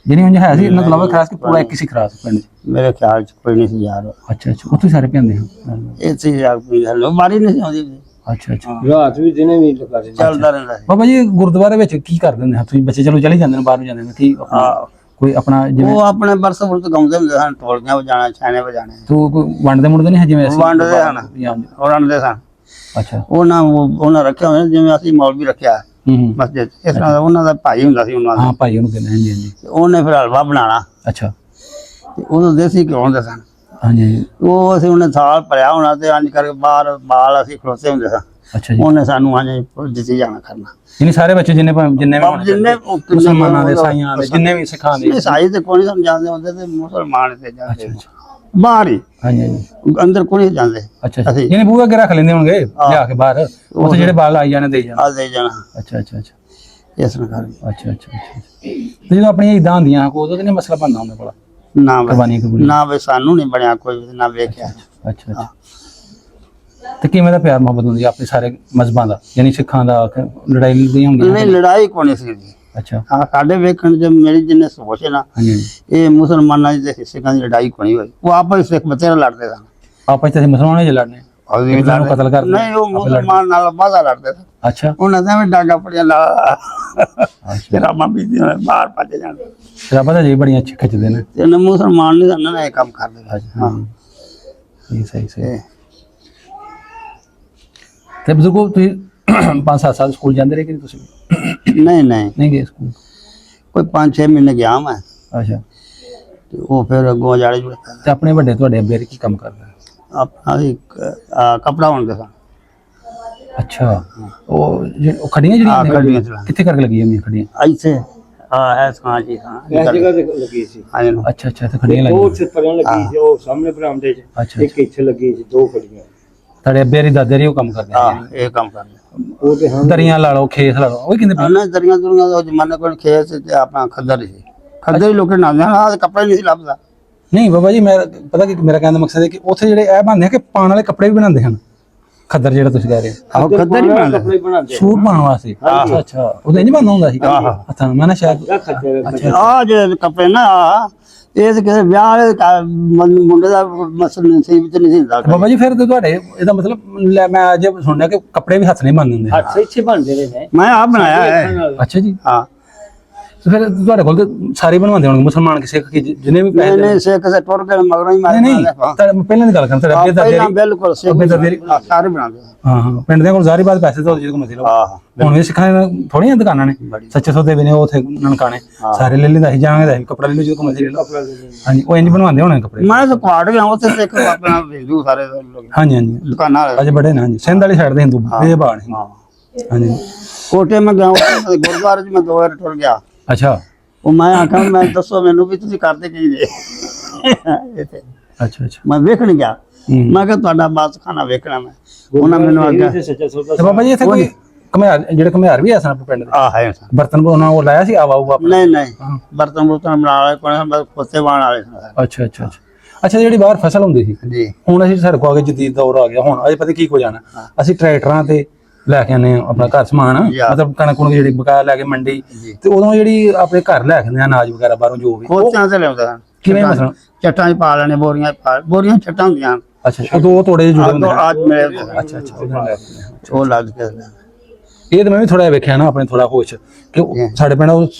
ਜਿਹੜੀ ਉਂਝ ਹੈ ਸੀ। ਇਹਨਾਂ ਤੋਂ ਇਲਾਵਾ ਖਰਾਸ ਕਿ ਪੂਰਾ ਇੱਕ ਹੀ ਸੀ ਖਰਾਸ ਪਿੰਡ 'ਚ? ਮੇਰੇ ਖਿਆਲ ਚ ਕੋਈ ਨਹੀਂ ਸੀ ਯਾਰ। ਅੱਛਾ ਅੱਛਾ, ਉੱਥੇ ਸਾਰੇ ਪਿੰਦੇ ਹਨ? ਇਹ ਸੀ ਯਾਰ ਕੋਈ ਹਲੋ ਮਾਰੀ ਨਹੀਂ ਸੀ ਆਉਂਦੀ। ਅੱਛਾ ਅੱਛਾ। ਰਾਤ ਵੀ ਦਿਨੇ ਵੀ ਲਗਾ ਦੇ ਚੱਲਦਾ ਰਹਿੰਦਾ ਸੀ। ਬਾਬਾ ਜੀ ਗੁਰਦੁਆਰੇ ਵਿੱਚ ਕੀ ਕਰਦੇ ਹੁੰਦੇ ਹਨ ਤੁਸੀਂ? ਬੱਚੇ ਚਲੋ ਚਲੇ ਜਾਂਦੇ ਨੇ, ਬਾਹਰ ਨੂੰ ਜਾਂਦੇ ਨੇ, ਕੀ ਹਾਂ ਕੋਈ ਆਪਣਾ ਜਿਵੇਂ ਉਹ ਆਪਣੇ ਬਰਸ ਬੁਰਸ ਗਾਉਂਦੇ ਹੁੰਦੇ ਸਨ, ਢੋਲਕੀਆਂ ਵਜਾਣਾ, ਛਾਣੇ ਵਜਾਣੇ। ਤੂੰ ਕੋਈ ਵੰਡਦੇ ਮੁੰਡਦੇ ਨਹੀਂ ਹੈ ਜਿਵੇਂ ਅਸੀਂ ਵੰਡਦੇ ਹਨ, ਉਹਨਾਂ ਦੇ ਸਨ। ਅੱਛਾ। ਉਹਨਾਂ ਰੱਖਿਆ ਹੋਇਆ ਜਿਵੇਂ ਅਸੀਂ ਮੌਲਵੀ ਰੱਖਿਆ ਹੂੰ ਮਸਜਿਦ, ਇਸ ਤਰ੍ਹਾਂ ਦਾ ਉਹਨਾਂ ਦਾ ਭਾਈ ਹੁੰਦਾ ਸੀ ਉਹਨਾਂ ਦਾ। ਹਾਂ ਭਾਈ ਉਹਨੂੰ ਕਹਿੰਦੇ ਹਾਂਜੀ ਹਾਂਜੀ। ਤੇ ਉਹਨੇ ਫਿਰ ਹਲਵਾ ਬਣਾਉਣਾ ਅੱਛਾ। ਤੇ ਉਦੋਂ ਦੇਸੀ ਘਿਓ ਹੁੰਦੇ ਸਨ। ਹਾਂਜੀ ਹਾਂਜੀ। ਉਹ ਅਸੀਂ ਉਹਨੇ ਥਾਲ ਭਰਿਆ ਹੋਣਾ ਤੇ ਇੰਝ ਕਰਕੇ ਬਾਹਰ ਬਾਲ ਅਸੀਂ ਖਲੋਤੇ ਹੁੰਦੇ ਸਾਂ। ਅੱਛਾ ਜੀ। ਉਹਨੇ ਸਾਨੂੰ ਇੰਝ ਦਿੱਤੀ ਜਾਣਾ ਕਰਨਾ। ਯਾਨੀ ਸਾਰੇ ਬੱਚੇ ਜਿੰਨੇ ਜਿੰਨੇ ਵੀ ਹੋਣੇ ਜਿੰਨੇ ਚਾਹੀਦੇ, ਮੁਸਲਮਾਨਾਂ ਦੇ, ਇਸਾਈਆਂ ਦੇ, ਜਿੰਨੇ ਵੀ ਸਿੱਖਾਂ ਦੇ। ਇਸਾਈ ਤੇ ਕੋਈ ਨਹੀਂ ਜਾਂਦੇ ਹੁੰਦੇ ਤੇ ਮੁਸਲਮਾਨ ਤੇ ਜਾਂਦੇ ਅੱਛਾ ਅੱਛਾ। ਬਾਹਰ ਹੀ, ਹਾਂਜੀ ਹਾਂਜੀ। ਅੰਦਰ ਕੋਈ ਨਹੀਂ ਜਾਂਦੇ। ਅੱਛਾ ਅੱਛਾ, ਅਸੀਂ ਯਾਨੀ ਬੂਹੇ ਅੱਗੇ ਰੱਖ ਲੈਂਦੇ ਹੋਣਗੇ ਲਿਆ ਕੇ ਬਾਹਰ, ਉੱਥੇ ਜਿਹੜੇ ਬਾਲ ਆਈ ਜਾਣੇ ਦੇ ਜਾਣਾ। ਆ ਦੇ ਜਾਣਾ ਅੱਛਾ ਅੱਛਾ ਅੱਛਾ ਇਸ ਤਰ੍ਹਾਂ ਕਰਕੇ। ਅੱਛਾ ਅੱਛਾ ਅੱਛਾ। ਤੇ ਜਦੋਂ ਆਪਣੀਆਂ ਇਦਾਂ ਹੁੰਦੀਆਂ ਕੋਈ ਉਦੋਂ ਤਾਂ ਨਹੀਂ ਮਸਲਾ ਬਣਦਾ ਹੁੰਦਾ ਕੋਲ ਨਾ ਕੁਰਬਾਨੀ ਕਬੂਲੀ? ਨਾ ਵੀ ਸਾਨੂੰ ਨਹੀਂ ਬਣਿਆ ਕੋਈ ਵੀ, ਨਾ ਵੇਖਿਆ। ਅੱਛਾ ਅੱਛਾ। ਤੇ ਕਿਵੇਂ ਦਾ ਪਿਆਰ ਮੁਹੱਬਤ ਹੁੰਦੀ ਆਪਣੇ ਸਾਰੇ ਮਜ਼ਹਬਾਂ ਦਾ, ਯਾਨੀ ਸਿੱਖਾਂ ਦਾ ਲੜਾਈ ਨਹੀਂ ਹੁੰਦੀ? ਨਹੀਂ ਲੜਾਈ ਕੋਈ ਨਹੀਂ ਸੀ ਜੀ। ਅੱਛਾ। ਹਾਂ ਸਾਡੇ ਵੇਖਣ ਚ ਮੇਰੀ ਜਿੰਨੇ ਸੋਚ ਹੈ ਨਾ, ਹਾਂਜੀ ਹਾਂਜੀ। ਇਹ ਮੁਸਲਮਾਨਾਂ ਦੀ ਤੇ ਸਿੱਖਾਂ ਦੀ ਲੜਾਈ ਕੋਈ ਨਹੀਂ ਹੋਈ। ਉਹ ਆਪਸ ਵਿੱਚ ਸਿੱਖ ਬਥੇਰਾ ਲੜਦੇ ਸਨ। ਆਪਾਂ ਇੱਥੇ ਮੁਸਲਮਾਨਾਂ ਨਾਲ ਲੜਨੇ, ਉਹਦੀ ਇੱਕ ਦੂਜੇ ਨੂੰ ਕਤਲ ਕਰਦੇ? ਨਹੀਂ, ਉਹ ਮੁਸਲਮਾਨ ਨਾਲ ਬਾਜ਼ਾ ਲੜਦੇ ਸਨ। ਅੱਛਾ। ਉਹਨਾਂ ਦਾ ਵੀ ਡਾਂਗਾ ਪੜੀਆਂ ਲਾ ਸ਼ਰਾਬਾਂ ਪੀਂਦੀਆਂ ਬਾਹਰ ਭੱਜ ਜਾਂਦੇ। ਸ਼ਰਾਬਾਂ ਤਾਂ ਜੀ ਬੜੀਆਂ ਅੱਛੀ ਖਿੱਚਦੇ ਨੇ। ਤੇ ਉਹਨੇ ਮੁਸਲਮਾਨ ਨਹੀਂ ਸਨ ਨਾ ਇਹ ਕੰਮ ਕਰਦੇ। ਹਾਂ ਸਹੀ ਸਹੀ ਸਹੀ। ਤੇ ਬਜ਼ੁਰਗੋ ਤੁਸੀਂ 5-7 ਸਾਲ ਸਕੂਲ ਜਾਂਦੇ ਰਹੇ ਕਿ ਤੁਸੀਂ? ਨਹੀਂ ਨਹੀਂ ਨਹੀਂ ਗਏ ਸਕੂਲ? ਕੋਈ 5-6 ਮਹੀਨੇ ਗਿਆ ਮੈਂ। ਅੱਛਾ। ਤੇ ਉਹ ਫਿਰ ਅੱਗੋਂ ਜਾਲੇ ਜੁਲੇ ਤੇ ਆਪਣੇ ਵੱਡੇ ਤੁਹਾਡੇ ਅੱਬੇ ਕੀ ਕੰਮ ਕਰਦਾ? ਆਪਣਾ ਵੀ ਕਪੜਾ ਹੁੰਦੇ ਸਨ। ਅੱਛਾ। ਉਹ ਖੜੀਆਂ ਜਿਹੜੀਆਂ ਨੇ, ਖੜੀਆਂ ਚਲਾ ਕਿੱਥੇ ਕਰਕੇ ਲੱਗੀਆਂ ਹੁੰਦੀਆਂ ਖੜੀਆਂ? ਇੱਥੇ ਹੈ ਸਾਂ ਜੀ ਹਾਂ ਇਸ ਜਗ੍ਹਾ ਤੇ ਲੱਗੀ ਸੀ। ਅੱਛਾ ਅੱਛਾ। ਤੇ ਖੜੀਆਂ ਉਹ ਲੱਗੀਆਂ? ਉੱਥੇ ਪਰਾਂ ਲੱਗੀ ਸੀ, ਉਹ ਸਾਹਮਣੇ ਬਰਾਮਦੇ 'ਚ। ਅੱਛਾ। ਇੱਕ ਇੱਥੇ ਲੱਗੀ ਸੀ, ਦੋ ਖੜੀਆਂ। ਤੁਹਾਡੇ ਅੱਬੇ ਦੀ ਦਾਦੇ ਦੀ ਉਹ ਕੰਮ ਕਰਦੇ ਹਾਂ ਇਹ ਕੰਮ ਕਰਦੇ। ਉਹ ਤੇ ਹਾਂ ਦਰੀਆਂ ਲਾ ਲਓ, ਖੇਸ ਲਾ ਲਓ, ਉਹ ਕਹਿੰਦੇ ਉਹਨਾਂ ਦਰੀਆਂ ਦੁਰੀਆਂ ਦਾ ਜ਼ਮਾਨੇ ਕੋਲ ਖੇਤ ਤੇ ਆਪਣਾ ਖੱਦਰ ਸੀ। ਖੱਦਰ ਹੀ ਲੋਕੀ ਨਾਂਦੇ ਹਨ। ਆਹ ਕੱਪੜਾ ਨਹੀਂ ਸੀ ਲੱਭਦਾ। ਨਹੀਂ ਬਾਬਾ ਜੀ, ਮੈਂ ਪਤਾ ਕਿ ਮੇਰਾ ਕਹਿਣ ਦਾ ਮਕਸਦ ਹੈ ਕਿ ਉੱਥੇ ਜਿਹੜੇ ਇਹ ਬਣਦੇ ਆ ਕਿ ਪਾਉਣ ਵਾਲੇ ਕੱਪੜੇ ਵੀ ਬਣਾਉਂਦੇ ਹਨ। ਖੱਦਰ ਜਿਹੜਾ ਤੁਸੀਂ ਕਹਿ ਰਹੇ ਹੋ, ਆਹ ਖੱਦਰ ਹੀ ਬਣਾਉਂਦੇ। ਕੱਪੜੇ ਬਣਾਉਂਦੇ ਸੂਟ ਪਾਉਣ ਵਾਸਤੇ? ਅੱਛਾ ਅੱਛਾ। ਉਹਦੇ ਨਹੀਂ ਬਣਦਾ ਹੁੰਦਾ ਸੀ ਹੱਥਾਂ ਨਾਲ? ਮੈਂ ਨਾ ਸ਼ਾਇਦ ਆ ਖੱਦਰ। ਆਹ ਜਿਹੜੇ ਕੱਪੜੇ ਨਾ ਇਹ ਤੇ ਕਿਸੇ ਵਿਆਹ ਵਾਲੇ ਮੁੰਡੇ ਦਾ ਮਸਲ ਨਹੀਂ ਸੀ, ਵਿੱਚ ਨਹੀਂ ਸੀ ਹੁੰਦਾ। ਬਾਬਾ ਜੀ ਫਿਰ ਤੇ ਤੁਹਾਡੇ ਇਹਦਾ ਮਤਲਬ ਮੈਂ ਅੱਜ ਸੁਣਿਆ ਕਿ ਕੱਪੜੇ ਵੀ ਹੱਥ ਨਹੀਂ ਬਣਦੇ ਹੁੰਦੇ? ਹੱਥ ਇੱਥੇ ਬਣਦੇ ਨੇ। ਮੈਂ ਆਪ ਬਣਾਇਆ ਹੈ। ਅੱਛਾ ਜੀ। ਹਾਂ ਤੇ ਫਿਰ ਤੁਹਾਡੇ ਕੋਲ ਤੇ ਸਾਰੇ ਬਣਵਾਉਂਦੇ ਹੋਣਗੇ, ਮੁਸਲਮਾਨ ਕਿ ਸਿੱਖ ਕਿ ਜਿਹਨੇ ਵੀ ਪੈਸੇ? ਨਹੀਂ ਸਿੱਖ ਕਿਸੇ ਟੁਰ ਕੇ ਮਗਰੋਂ ਹੀ ਮਾਰੇ। ਨਹੀਂ ਨਹੀਂ, ਪਹਿਲਾਂ ਦੀ ਗੱਲ ਕਰਾਂ, ਤੁਹਾਡੇ ਅੱਗੇ ਦਾ ਪਹਿਲਾਂ ਬਿਲਕੁਲ ਸਿੱਖ ਸਾਰੇ ਬਣਾਉਂਦੇ। ਹਾਂ ਹਾਂ, ਪਿੰਡ ਦੇ ਕੋਲ ਜ਼ਾਰੀ ਬਾਤ ਪੈਸੇ ਤੋਂ ਜਿਹਦੇ ਕੋਲ ਮਸੀ ਲਓ। ਹਾਂ ਹੁਣ ਵੀ ਸਿੱਖਾਂ ਥੋੜੀਆਂ ਦੁਕਾਨਾਂ ਨੇ, ਸੱਚੇ ਸੌਦੇ ਵੀ ਨੇ ਉੱਥੇ ਨਨਕਾਣੇ ਸਾਰੇ ਲੈ ਲੈਂਦਾ ਸੀ, ਜਾਵਾਂਗੇ ਤਾਂ ਕੱਪੜਾ ਲੈ ਲਓ ਜਿਹਦੇ ਕੋਲ ਮਸੀ ਲੈ ਲਓ। ਹਾਂਜੀ, ਉਹ ਇੰਜ ਬਣਵਾਉਂਦੇ ਹੋਣੇ ਕੱਪੜੇ। ਮੈਂ ਤਾਂ ਕੁਆੜ ਗਿਆ ਉੱਥੇ ਸਿੱਖ ਆਪਣਾ ਹਿੰਦੂ ਸਾਰੇ ਲੋਕ ਹਾਂਜੀ ਹਾਂਜੀ, ਦੁਕਾਨਾਂ ਵਾਲੇ ਅਜੇ ਬੜੇ ਨੇ। ਹਾਂਜੀ, ਸਿੰਧ ਵਾਲੀ ਸਾਈਡ ਦੇ ਹਿੰਦੂ ਇਹ ਬਾਣ। ਹਾਂਜੀ। ਕੋਟੇ ਮੈਂ ਗਿਆ ਗੁਰਦੁਆਰੇ 'ਚ ਮੈਂ 2 ਵਾਰ ਟੁਰ ਗਿਆ। ਅੱਛਾ। ਉਹ ਮੈਂ ਆਖਾਂ ਮੈਂ ਦੱਸੋ ਮੈਨੂੰ ਵੀ ਤੁਸੀਂ ਕਰਦੇ ਕੀ ਜੇ ਇੱਥੇ? ਅੱਛਾ ਅੱਛਾ। ਮੈਂ ਵੇਖਣ ਗਿਆ। ਮੈਂ ਕਿਹਾ ਤੁਹਾਡਾ ਬਾਤ ਖਾਣਾ ਵੇਖਣਾ ਮੈਂ। ਉਹਨਾਂ ਮੈਨੂੰ ਆਖਿਆ ਤੇ ਬਾਬਾ ਜੀ ਇੱਥੇ ਕੋਈ ਘੁਮਿਆਰ, ਜਿਹੜੇ ਘੁਮਿਆਰ ਵੀ ਆ ਸਾਡੇ ਪਿੰਡ ਦੇ? ਹੈ ਬਰਤਨ ਉਹਨਾਂ ਉਹ ਲਾਇਆ ਸੀ ਆਵਾ ਨਹੀਂ ਨਹੀਂ ਬਰਤਨ ਬੁਰਤਨ ਬਣਾ ਵਾਲੇ ਕੋਲ ਬਸ ਖੋਤੇ ਬਾਣ ਵਾਲੇ ਸਨ। ਅੱਛਾ ਅੱਛਾ ਅੱਛਾ। ਅੱਛਾ, ਜਿਹੜੀ ਬਾਹਰ ਫਸਲ ਹੁੰਦੀ ਸੀ, ਜੀ ਹੁਣ ਅਸੀਂ ਸਾਡੇ ਕੋਲ ਆ ਕੇ ਜਦੀਦ ਦੌਰ ਆ ਗਿਆ। ਹੁਣ ਅਜੇ ਪਤਾ ਕੀ ਹੋ ਜਾਣਾ, ਅਸੀਂ ਟਰੈਕਟਰਾਂ ਤੇ ਲੈ ਕੇ ਆਨੇ ਆਪਣਾ ਘਰ ਸਮਾਨ, ਮਤਲਬ ਕਣਕ ਕੁਣਕ ਜਿਹੜੀ ਬਕਾ ਲੈ ਕੇ ਮੰਡੀ, ਤੇ ਉਦੋਂ ਜਿਹੜੀ ਆਪਣੇ ਘਰ ਲੈ ਕੇ ਆਉਂਦੇ ਅਨਾਜ ਵਗੈਰਾ ਬਾਹਰੋਂ ਜੋ ਵੀ ਖੋਤਿਆਂ ਤੇ ਲਿਆਉਂਦੇ ਹਨ। ਕਿਵੇਂ ਮਸਲਾ? ਚੱਟਾਂ 'ਚ ਪਾ ਲੈਣੇ, ਬੋਰੀਆਂ ਚੱਟਾਂ ਹੁੰਦੀਆਂ। ਅੱਛਾ, ਉਦੋਂ ਉਹ ਤੋੜੇ ਜੁੜੇ ਹੁੰਦੇ? ਅੱਜ ਮੇਰੇ ਅੱਛਾ ਅੱਛਾ, ਉਹਦੇ ਨਾਲ ਲੈ ਕੇ ਆਉਂਦੇ। ਉਹ ਲੱਗ ਕੇ ਇਹ ਤਾਂ ਮੈਂ ਵੀ ਥੋੜਾ ਵੇਖਿਆ ਨਾ ਆਪਣੇ ਥੋੜਾ ਹੋਸ਼ ਕਿ ਸਾਡੇ ਪਿੰਡ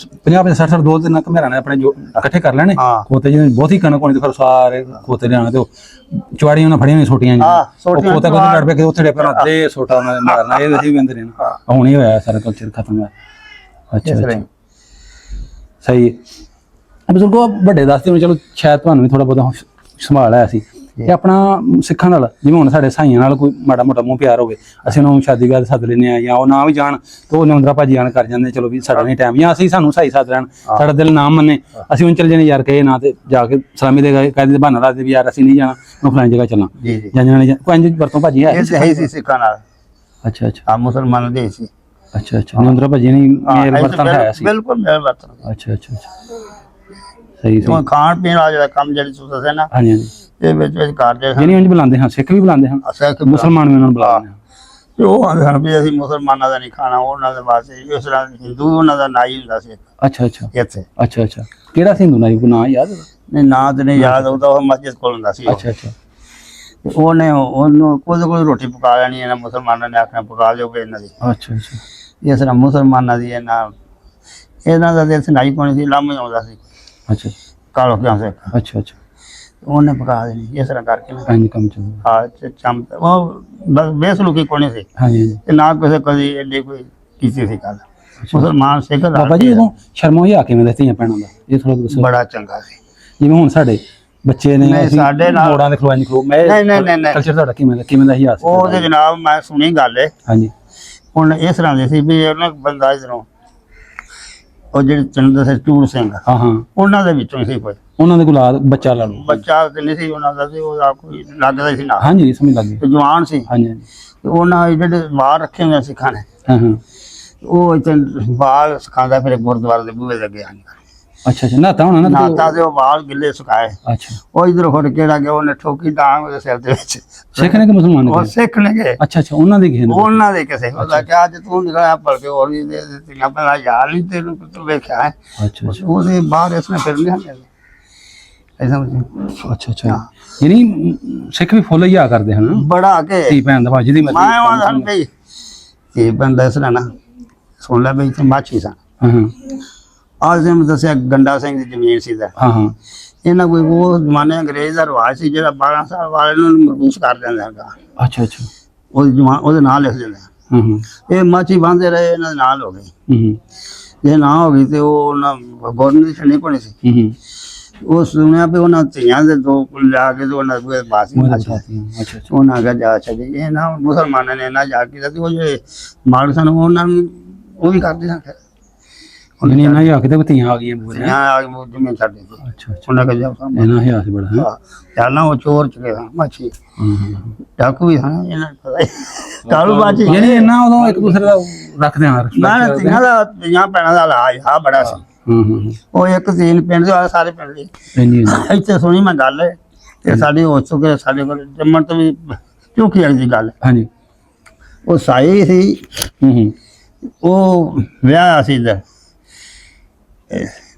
50 60 ਦੋ ਤਿੰਨ ਘਮੇਰਾਂ ਨੇ ਆਪਣੇ ਜੋ ਇਕੱਠੇ ਕਰ ਲੈਣੇ ਹਾਂ। ਖੋਤੇ ਜਿਹਨੇ ਬਹੁਤੀ ਕਣਕ ਹੋਣੀ ਤੇ ਫਿਰ ਸਾਰੇ ਖੋਤੇ ਲਿਆਣਾ ਤੇ ਚੁਆੜੀਆਂ ਉਹਨਾਂ ਫੜੀਆਂ ਨਹੀਂ ਛੋਟੀਆਂ ਹਾਂ, ਉਹ ਛੋਟੀਆਂ ਖੋਤਾ ਕੋਲ ਲੜ ਪਏ ਕਿ ਉੱਥੇ ਡੇਪਰ ਤੇ ਛੋਟਾ ਉਹਨਾਂ ਨੇ ਮਾਰਨਾ ਇਹ ਅਸੀਂ ਵੀ ਅੰਦਰ ਨੇ ਹੁਣ ਹੀ ਹੋਇਆ ਸਾਰਾ ਕਲਚਰ ਖਤਮ ਹੋਇਆ। ਅੱਛਾ ਅੱਛਾ ਸਹੀ ਹੈ। ਬਜ਼ੁਰਗੋ ਵੱਡੇ ਦੱਸਦੇ ਹੋ ਚਲੋ ਸ਼ਾਇਦ ਤੁਹਾਨੂੰ ਵੀ ਥੋੜਾ ਬਹੁਤਾ ਸੰਭਾਲ ਆਇਆ ਸੀ ਇਹ ਆਪਣਾ ਸਿੱਖਾਂ ਨਾਲ ਜਿਵੇਂ ਹੁਣ ਸਾਡੇ ਸਾਈਆਂ ਨਾਲ ਕੋਈ ਮਾੜਾ ਮੋਟਾ ਮੂੰਹ ਪਿਆਰ ਹੋਵੇ ਅਸੀਂ ਉਹਨਾਂ ਨੂੰ ਸ਼ਾਦੀ ਵਿਆਹ ਸੱਦ ਲੈਂਦੇ ਆ ਜਾਂ ਉਹ ਨਾ ਵੀ ਜਾਣ ਤਾਂ ਉਹ ਨੰਦਰਾ ਭਾਜੀ ਆਣ ਕਰ ਜਾਂਦੇ ਚਲੋ ਵੀ ਸਾਡਾ ਨਹੀਂ ਟਾਈਮ ਜਾਂ ਅਸੀਂ ਸਾਨੂੰ ਸਹੀ ਸੱਦ ਲੈਣ ਸਾਡਾ ਦਿਲ ਨਾ ਮੰਨੇ ਅਸੀਂ ਹੁਣ ਚੱਲ ਜਾਣੇ ਯਾਰ ਕਹੇ ਨਾ ਤੇ ਜਾ ਕੇ ਸਲਾਮੀ ਦੇ ਕਹਿੰਦੇ ਦੇ ਬਹਾਨਾ ਰੱਖਦੇ ਵੀ ਯਾਰ ਅਸੀਂ ਨਹੀਂ ਜਾਣਾ ਮੈਂ ਫਲਾਣੀ ਜਗ੍ਹਾ ਚੱਲਾਂ ਜੀ ਜੀ ਜਾਂ ਜਾਣੇ ਕੋਈ ਇੰਜ ਵਰਤੋਂ ਭਾਜੀ ਹੈ ਇਹ ਤਾਂ ਹੈ ਸੀ ਸਿੱਖਾਂ ਨਾਲ ਅੱਛਾ ਅੱਛਾ ਆ ਮੁਸਲਮਾਨ ਦੇ ਸੀ ਅੱਛਾ ਅੱਛਾ ਨੰਦਰਾ ਭਾਜੀ ਨੇ ਮੇਰ ਵਰਤਨ ਹੈ ਸੀ ਬਿਲਕੁਲ ਮੇਰ ਵਰਤਨ ਅੱਛਾ ਅੱਛਾ ਅੱਛਾ ਸਹੀ ਸਹੀ ਖਾਣ ਪੀਣ ਵਾਲਾ ਜਿਹੜਾ ਕੰਮ ਜਿਹੜੀ ਤੁਸੀਂ ਦੱਸਿਆ ਨਾ ਹਾਂਜੀ ਹਾਂਜੀ ਇਹ ਵਿੱਚ ਕਰਦੇ ਜਿਹਨੇ ਇੰਜ ਬੁਲਾਉਂਦੇ ਹਾਂ ਸਿੱਖ ਵੀ ਬੁਲਾਉਂਦੇ ਹਨ ਮੁਸਲਮਾਨ ਵੀ ਉਹਨਾਂ ਨੂੰ ਬੁਲਾਉਂਦੇ ਹਨ ਤੇ ਉਹ ਆਂਦੇ ਹਨ ਵੀ ਅਸੀਂ ਮੁਸਲਮਾਨਾਂ ਦਾ ਨਹੀਂ ਖਾਣਾ ਉਹਨਾਂ ਦੇ ਵਾਸਤੇ ਇਸ ਤਰ੍ਹਾਂ ਹਿੰਦੂ ਉਹਨਾਂ ਦਾ ਨਾਂ ਹੀ ਹੁੰਦਾ ਸੀ ਅੱਛਾ ਅੱਛਾ ਇੱਥੇ ਅੱਛਾ ਅੱਛਾ ਕਿਹੜਾ ਸੀ ਹਿੰਦੂ ਨਾਈ ਨਾਂ ਯਾਦ ਨਹੀਂ ਨਾਂ ਤੇ ਨਹੀਂ ਯਾਦ ਆਉਂਦਾ ਉਹ ਮਸਜਿਦ ਕੋਲ ਹੁੰਦਾ ਸੀ ਅੱਛਾ ਅੱਛਾ ਤੇ ਉਹਨੂੰ ਕੋਈ ਰੋਟੀ ਪਕਾ ਲੈਣੀ ਇਹਨਾਂ ਮੁਸਲਮਾਨਾਂ ਨੇ ਆਖਣਾ ਪਕਾ ਦਿਓ ਵੀ ਇਹਨਾਂ ਦੀ ਅੱਛਾ ਅੱਛਾ ਇਸ ਤਰ੍ਹਾਂ ਮੁਸਲਮਾਨਾਂ ਦੀ ਇਹਨਾਂ ਦਾ ਤੇ ਸੁਣਾਈ ਪਾਉਣੀ ਸੀ ਲਾਮ ਆਉਂਦਾ ਸੀ ਅੱਛਾ ਕਾਲੋ ਕਿਉਂ ਸੇ ਅੱਛਾ ਅੱਛਾ ਉਹਨੇ ਪਕਾ ਦੇਣੀ ਇਸ ਤਰ੍ਹਾਂ ਕਰਕੇ ਨਾ ਇੰਜ ਕੰਮ ਚੱਲਦਾ ਹਾਂ ਚਮ ਉਹ ਬਸ ਬੇਸਲੂਕੀ ਕੋਣੀ ਸੀ ਹਾਂਜੀ ਹਾਂਜੀ ਤੇ ਨਾ ਕਿਸੇ ਕਦੀ ਐਡੀ ਕੋਈ ਕੀਤੀ ਸੀ ਗੱਲ ਮੁਸਲਮਾਨ ਸਿੱਖ ਦਾ ਬਾਬਾ ਜੀ ਉਦੋਂ ਸ਼ਰਮੋਂ ਹੀ ਆ ਕਿਵੇਂ ਦੇ ਧੀਆਂ ਭੈਣਾਂ ਦਾ ਇਹ ਥੋੜਾ ਦੱਸੋ ਬੜਾ ਚੰਗਾ ਸੀ ਜਿਵੇਂ ਹੁਣ ਸਾਡੇ ਬੱਚੇ ਨੇ ਨਹੀਂ, ਸਾਡੇ ਨਾਲ- ਮੋੜਾਂ ਦੇ ਖਲੋਆਂ ਖਲੋ ਮੈਂ ਨਹੀਂ। ਕਲਚਰ ਤੁਹਾਡਾ ਕਿਵੇਂ ਦਾ ਹੀ ਆ ਉਹ ਤੇ ਜਨਾਬ ਮੈਂ ਸੁਣੀ ਗੱਲ ਹੈ ਹਾਂਜੀ ਹੁਣ ਇਸ ਤਰ੍ਹਾਂ ਦੀ ਸੀ ਵੀ ਉਹਨਾਂ ਬੰਦਾ ਇਧਰੋਂ ਉਹ ਜਿਹੜੇ ਚੰਦਰ ਸਿੰਘ ਟੂਰ ਸਿੰਘ ਹਾਂ ਹਾਂ ਉਹਨਾਂ ਦੇ ਵਿੱਚੋਂ ਸੀ ਕੋਈ ਉਹਨਾਂ ਦੇ ਗੁਲਾਦ ਬੱਚਾ ਲਾ ਲਓ ਬੱਚਾ ਤੇ ਨਹੀਂ ਸੀ ਉਹਨਾਂ ਦਾ ਤੇ ਉਹਦਾ ਕੋਈ ਲੱਗਦਾ ਸੀ ਨਾ ਹਾਂਜੀ ਸਮਝ ਲੱਗ ਗਈ ਤੇ ਜਵਾਨ ਸੀ ਹਾਂਜੀ ਹਾਂਜੀ ਤੇ ਉਹਨਾਂ ਜਿਹੜੇ ਬਾਹਰ ਰੱਖੇ ਹੋਏ ਸਿੱਖਾਂ ਨੇ ਹਾਂ ਹਾਂ ਉਹ ਇੱਥੇ ਬਾਹਰ ਸਿਖਾਉਂਦਾ ਫਿਰ ਗੁਰਦੁਆਰੇ ਦੇ ਬੂਹੇ ਲੱਗੇ ਹਨ ਅੱਛਾ ਅੱਛਾ ਨਾਤਾ ਹੋਣਾ ਨਾ ਨਾਤਾ ਤੇ ਉਹ ਬਾਹਰ ਗਿੱਲੇ ਸੁਕਾਏ ਅੱਛਾ ਉਹ ਇਧਰ ਹੋਰ ਕਿਹੜਾ ਗਿਆ ਉਹਨੇ ਠੋਕੀ ਡਾਂਗ ਉਹਦੇ ਸਿਰ ਦੇ ਵਿੱਚ ਸਿੱਖ ਨੇ ਕਿ ਮੁਸਲਮਾਨ ਉਹ ਨੇ ਸਿੱਖ ਨੇ ਗਏ ਅੱਛਾ ਅੱਛਾ ਉਹਨਾਂ ਦੇ ਕਿਸੇ ਨੇ ਉਹਨਾਂ ਦੇ ਕਿਸੇ ਉਹਦਾ ਕਿ ਅੱਜ ਤੂੰ ਨਿਕਲਿਆ ਭਲ ਕੇ ਹੋਰ ਵੀ ਦੇ ਦਿੱਤੀਆਂ ਪਹਿਲਾਂ ਯਾਰ ਨਹੀਂ ਤੈਨੂੰ ਤੂੰ ਵੇਖਿਆ ਹੈ ਅੱਛਾ ਅੱਛਾ ਉਹਦੇ ਬਾਹਰ ਇਸਨੇ ਫਿਰ ਨਹੀਂ ਹੰਦੇ ਐਸਾ ਅੱਛਾ ਅੱਛਾ ਯਾਨੀ ਸਿੱਖ ਵੀ ਫੁੱਲ ਹੀ ਆ ਕਰਦੇ ਹਨ ਬੜਾ ਕੇ ਧੀ ਭੈਣ ਦਾ ਭਾਜੀ ਦੀ ਮੈਂ ਆਵਾਂ ਬਈ ਇਹ ਬੰਦਾ ਇਸ ਨਾ ਸੁਣ ਲੈ ਬਈ ਤੇ ਮਾਛੀ ਸਨ ਹਾਂ ਹਾਂ ਅੱਜ ਮੈਂ ਦੱਸਿਆ ਗੰਡਾ ਸਿੰਘ ਦੀ ਜ਼ਮੀਨ ਸੀ ਦਾ ਹਾਂ ਹਾਂ ਇਹਨਾਂ ਕੋਈ ਉਹ ਜ਼ਮਾਨੇ ਅੰਗਰੇਜ਼ ਦਾ ਰਿਵਾਜ ਸੀ ਜਿਹੜਾ 12 ਸਾਲ ਵਾਲੇ ਨੂੰ ਮਰਬੂਸ ਕਰ ਦਿੰਦਾ ਹੈਗਾ ਅੱਛਾ ਅੱਛਾ ਉਹਦੇ ਨਾਂ ਲਿਖ ਦਿੰਦਾ ਹਾਂ ਹਾਂ ਇਹ ਮਾਛੀ ਬੰਦੇ ਰਹੇ ਇਹਨਾਂ ਦੇ ਨਾਲ ਹੋ ਗਈ ਹੂੰ ਜੇ ਨਾ ਹੋ ਗਈ ਤੇ ਉਹ ਉਹਨਾਂ ਗੌਰਮੈਂਟ ਦੀ ਛੱਡਣੀ ਪਣੀ ਸੀ ਹੂੰ ਉਹ ਸੁਣਿਆ ਵੀ ਉਹਨਾਂ ਧੀਆਂ ਦੇ ਦੋ ਲਿਆ ਕੇ ਤੇ ਉਹਨਾਂ ਦੇ ਬਾਸੀ ਅੱਛਾ ਅੱਛਾ ਉਹਨਾਂ ਦਾ ਜਾ ਛੱਡੀ ਇਹ ਨਾ ਮੁਸਲਮਾਨਾਂ ਨੇ ਨਾ ਜਾ ਕੇ ਤੇ ਉਹ ਜਿਹੜੇ ਮਾਲਕ ਸਨ ਉਹਨਾਂ ਨੂੰ ਉਹ ਵੀ ਕਰਦੇ ਸਨ ਉਹਨੇ ਇਹਨਾਂ ਹੀ ਆ ਕੇ ਤੇ ਧੀਆਂ ਆ ਗਈਆਂ ਬੋਲੇ ਧੀਆਂ ਆ ਕੇ ਜ਼ਮੀਨ ਛੱਡ ਦਿੱਤੀ ਅੱਛਾ ਅੱਛਾ ਉਹਨਾਂ ਕੇ ਜਾ ਸਾਹਮਣੇ ਇਹਨਾਂ ਹੀ ਆਸ ਬੜਾ ਹੈ ਚੱਲਣਾ ਉਹ ਚੋਰ ਚੁਕੇ ਸਨ ਮਾਛੀ ਹਾਂ ਡਾਕੂ ਵੀ ਹਨ ਇਹਨਾਂ ਨੂੰ ਪਤਾ ਕਾਲੂ ਬਾਜੀ ਯਾਨੀ ਇਹਨਾਂ ਉਦੋਂ ਇੱਕ ਦੂਸਰੇ ਦਾ ਰੱਖਦੇ ਹਾਂ ਨਾ ਧੀਆਂ ਦਾ ਧੀਆਂ ਪੈਣਾ ਦਾ ਇਲਾਜ ਆ ਬੜਾ ਸੀ ਹਾਂ ਉਹ ਇੱਕ ਤੀਨ ਪਿੰਡ ਦੇ ਵਾਲੇ ਸਾਰੇ ਪਿੰਡ ਦੇ ਇੰਨੀ ਇੱਥੇ ਸੁਣੀ ਮੈਂ ਗੱਲ ਤੇ ਸਾਡੀ ਹੋ ਚੁੱਕੇ ਸਾਡੇ ਕੋਲ ਜੰਮਣ ਤੋਂ ਵੀ ਝੂਠੀ ਵਾਲੀ ਦੀ ਗੱਲ ਹਾਂਜੀ ਉਹ ਸਾਈ ਸੀ ਹੂੰ ਉਹ ਵਿਆਹ ਸੀ ਇੱਧਰ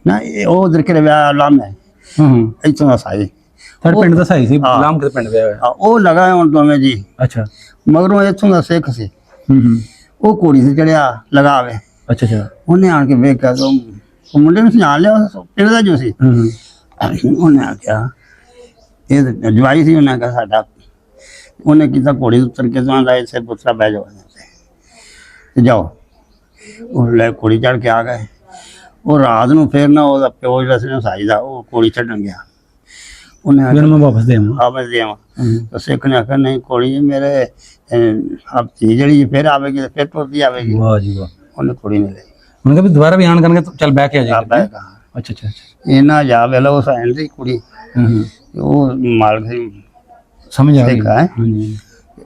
ਨਾ ਉਹ ਉਧਰ ਕਿਹੜੇ ਵਿਆਹ ਲਾਮ ਹੈ ਹੂੰ ਇੱਥੋਂ ਦਾ ਸਾਈ ਸਾਡੇ ਪਿੰਡ ਦਾ ਸਹੀ ਸੀ ਲਾਮ ਕੇ ਪਿੰਡ ਵਿਆਹ ਹੋਇਆ ਉਹ ਲਗਾ ਹੁਣ ਦੋਵੇਂ ਜੀ ਅੱਛਾ ਮਗਰੋਂ ਇੱਥੋਂ ਦਾ ਸਿੱਖ ਸੀ ਹੂੰ ਉਹ ਕੁੜੀ ਸੀ ਚੜਿਆ ਲਗਾਵੇ ਅੱਛਾ ਅੱਛਾ ਉਹਨੇ ਆਣ ਕੇ ਵੇਖਿਆ ਤਾਂ ਉਹ ਮੁੰਡੇ ਨੂੰ ਜਾਣ ਲਿਆ ਪਿੰਡ ਦਾ ਜੋ ਸੀ ਹੂੰ ਉਹਨੇ ਆਖਿਆ ਇਹ ਤਾਂ ਜਵਾਈ ਸੀ ਉਹਨਾਂ ਦਾ ਸਾਡਾ ਉਹਨੇ ਕੀਤਾ ਘੋੜੀ ਉੱਤਰ ਕੇ ਤੋਂ ਆਂਦਾ ਇੱਥੇ ਪੁੱਤਰਾ ਬਹਿ ਜਾਓ ਤੇ ਜਾਓ ਉਹ ਲੈ ਘੋੜੀ ਚੜ ਕੇ ਆ ਗਏ ਉਹ ਰਾਤ ਨੂੰ ਫੇਰ ਨਾ ਉਹਦਾ ਪਿਓ ਜਿਹੜਾ ਸੀ ਨਾ ਸਾਈ ਦਾ ਉਹ ਘੋੜੀ ਚੜਨ ਗਿਆ ਉਹਨੇ ਫਿਰ ਮੈਂ ਵਾਪਸ ਦੇਵਾਂ ਵਾਪਸ ਦੇਵਾਂ ਤਾਂ ਸਿੱਖ ਨੇ ਆਖਿਆ ਨਹੀਂ ਘੋੜੀ ਮੇਰੇ ਹਫਤੀ ਜਿਹੜੀ ਫਿਰ ਆਵੇਗੀ ਫਿਰ ਤੁਰਦੀ ਆਵੇਗੀ ਵਾਹ ਜੀ ਵਾਹ ਉਹਨੇ ਘੋੜੀ ਨਹੀਂ ਲਈ ਉਹਨੇ ਕਿਹਾ ਵੀ ਦੁਬਾਰਾ ਵੀ ਆਣ ਕਰਨਗੇ ਚੱਲ ਬਹਿ ਕੇ ਆ ਆ ਜਾਏਗਾ ਬਹਿ ਕਹਾ ਅੱਛਾ ਅੱਛਾ ਅੱਛਾ ਇਹਨਾਂ ਜਾ ਵੇਲਾ ਉਹ ਸਾਈਨ ਦੀ ਕੁੜੀ ਹੂੰ ਉਹ ਮਾਲਕ ਸੀ ਸਮਝ ਆ ਗਈ ਸਿੱਖ ਹੈ ਹਾਂਜੀ